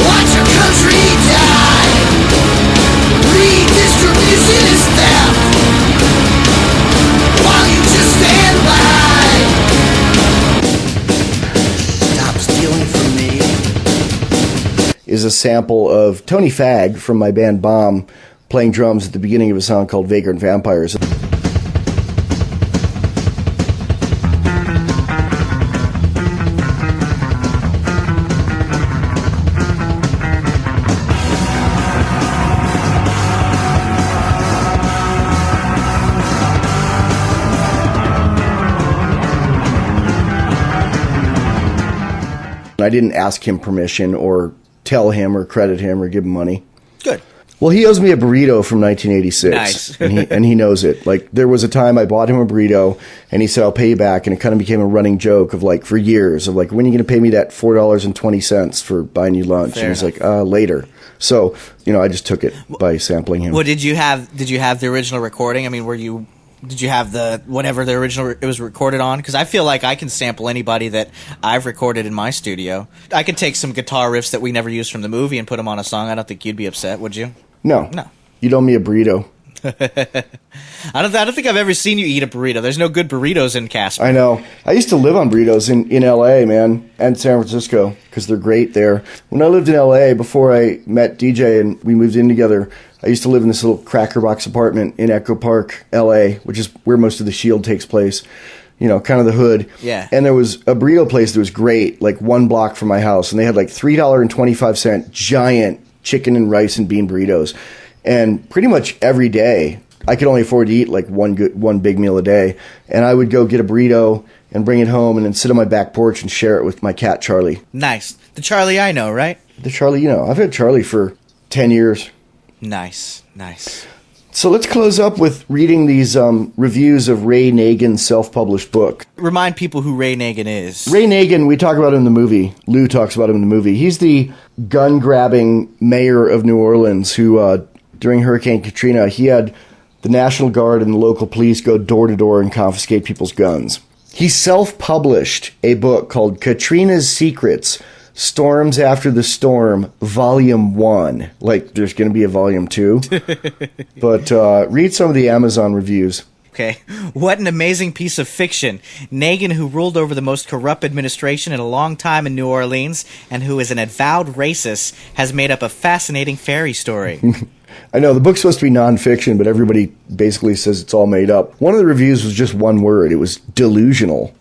Watch your country die. Redistribution is theft. While you just stand by. Stop stealing from me. Is a sample of Tony Fagg from my band Bomb playing drums at the beginning of a song called Vagrant Vampires. I didn't ask him permission or tell him or credit him or give him money. Good. Well, he owes me a burrito from 1986. Nice. and he knows it. Like, there was a time I bought him a burrito, and he said, I'll pay you back. And it kind of became a running joke of, like, for years, of, like, when are you going to pay me that $4.20 for buying you lunch? Fair and he's enough. like, later. So, I just took it by sampling him. Well, did you have the original recording? I mean, did you have the whatever the original it was recorded on? Because I feel like I can sample anybody that I've recorded in my studio. I could take some guitar riffs that we never used from the movie and put them on a song. I don't think you'd be upset, would you? No. You owe me a burrito. I don't think I've ever seen you eat a burrito. There's no good burritos in Casper. I know. I used to live on burritos in L.A., man, and San Francisco, because they're great there. When I lived in L.A., before I met DJ and we moved in together, I used to live in this little cracker box apartment in Echo Park, L.A., which is where most of the Shield takes place. Kind of the hood. Yeah. And there was a burrito place that was great, like 1 block from my house, and they had like $3.25 giant chicken and rice and bean burritos. And pretty much every day, I could only afford to eat like one big meal a day. And I would go get a burrito and bring it home and then sit on my back porch and share it with my cat, Charlie. Nice. The Charlie I know, right? The Charlie, I've had Charlie for 10 years. Nice. So let's close up with reading these reviews of Ray Nagin's self-published book. Remind people who Ray Nagin is. Ray Nagin, we talk about him in the movie. Lou talks about him in the movie. He's the gun-grabbing mayor of New Orleans who, during Hurricane Katrina, he had the National Guard and the local police go door-to-door and confiscate people's guns. He self-published a book called Katrina's Secrets, Storms After the Storm, Volume 1. Like, there's going to be a Volume 2. But read some of the Amazon reviews. Okay. What an amazing piece of fiction. Nagin, who ruled over the most corrupt administration in a long time in New Orleans and who is an avowed racist, has made up a fascinating fairy story. I know, the book's supposed to be nonfiction, but everybody basically says it's all made up. One of the reviews was just one word. It was delusional.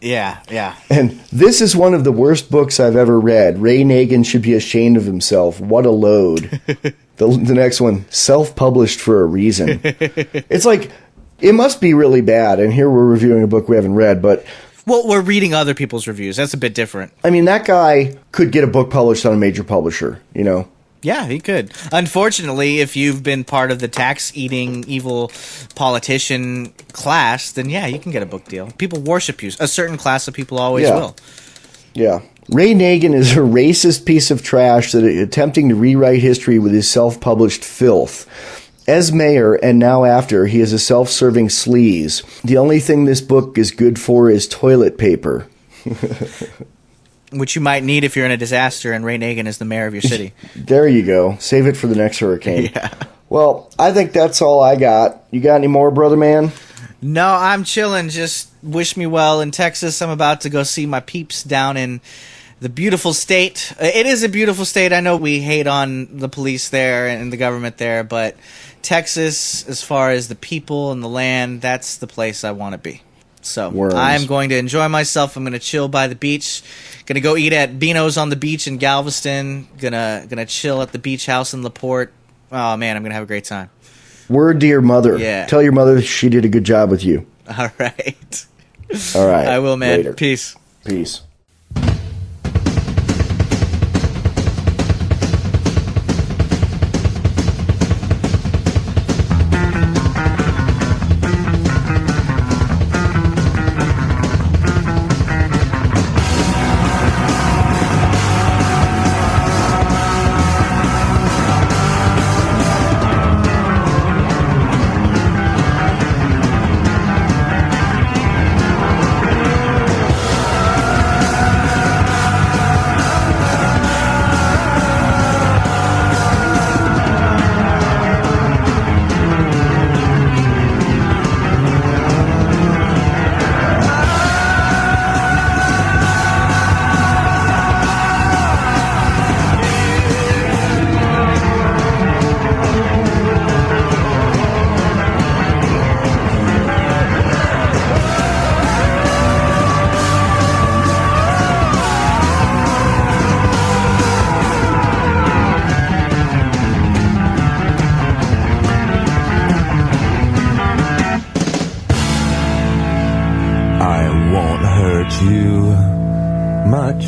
Yeah. And this is one of the worst books I've ever read. Ray Nagin should be ashamed of himself. What a load. The next one, self-published for a reason. It's like, it must be really bad. And here we're reviewing a book we haven't read, but... Well, we're reading other people's reviews. That's a bit different. I mean, that guy could get a book published on a major publisher, Yeah, he could. Unfortunately, if you've been part of the tax-eating, evil politician class, then yeah, you can get a book deal. People worship you. A certain class of people always will. Yeah. Ray Nagin is a racist piece of trash that is attempting to rewrite history with his self-published filth. As mayor, and now after, he is a self-serving sleaze. The only thing this book is good for is toilet paper. Which you might need if you're in a disaster and Ray Nagin is the mayor of your city. There you go. Save it for the next hurricane. Yeah. Well, I think that's all I got. You got any more, brother man? No, I'm chilling. Just wish me well in Texas. I'm about to go see my peeps down in the beautiful state. It is a beautiful state. I know we hate on the police there and the government there, but Texas, as far as the people and the land, that's the place I want to be. So Worms. I'm going to enjoy myself. I'm going to chill by the beach. Going to go eat at Beano's on the beach in Galveston. Gonna chill at the beach house in LaPorte. Oh, man, I'm going to have a great time. Word to your mother. Yeah. Tell your mother she did a good job with you. All right. All right. I will, man. Later. Peace. Peace. I won't hurt you much.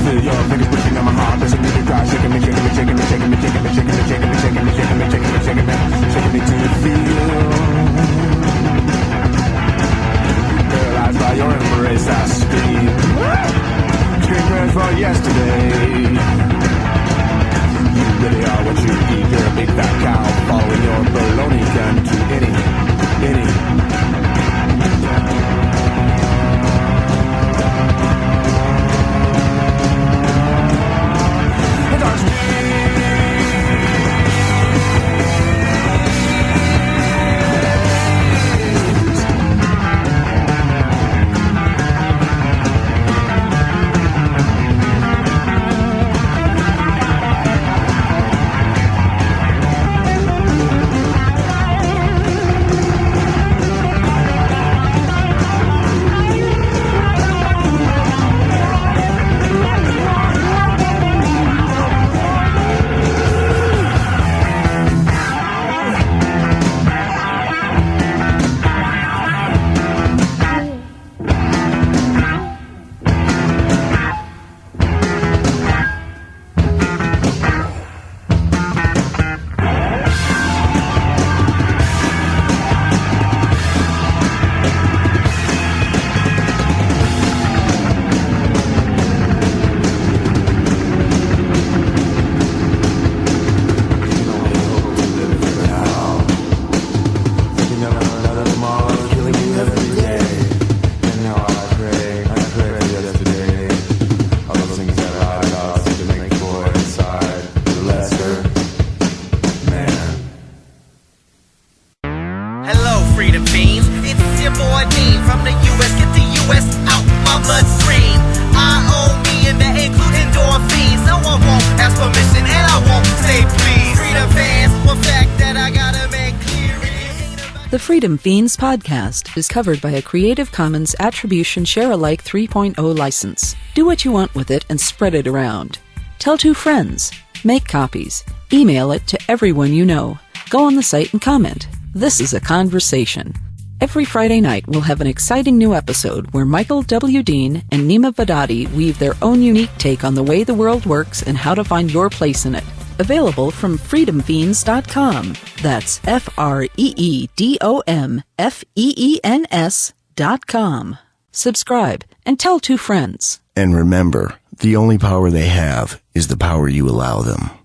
feel your fingers pushing on my heart. There's a nigga cry, shaking me, shaking me, shaking me, shaking me, shaking me, shaking me, shaking me, shaking me, shaking me, shaking me, shaking me, shaking me to the feel. Paralyzed by your embrace, I scream. Scream prayers for yesterday. You really are what you eat. You're a big fat cow following your baloney gun to any. Freedom Fiends. It's your boy Dean from the US. Get the US out my bloodstream. I own me and that include endorphins. No one won't ask permission and I won't say please. Freedom fans, one fact that I gotta make clear. The Freedom Fiends podcast is covered by a Creative Commons Attribution Share-alike 3.0 license. Do what you want with it and spread it around. Tell 2 friends. Make copies. Email it to everyone you know. Go on the site and comment. This is a conversation. Every Friday night, we'll have an exciting new episode where Michael W. Dean and Neema Vedadi weave their own unique take on the way the world works and how to find your place in it. Available from freedomfeens.com. That's FREEDOMFEENS.com. Subscribe and tell 2 friends. And remember, the only power they have is the power you allow them.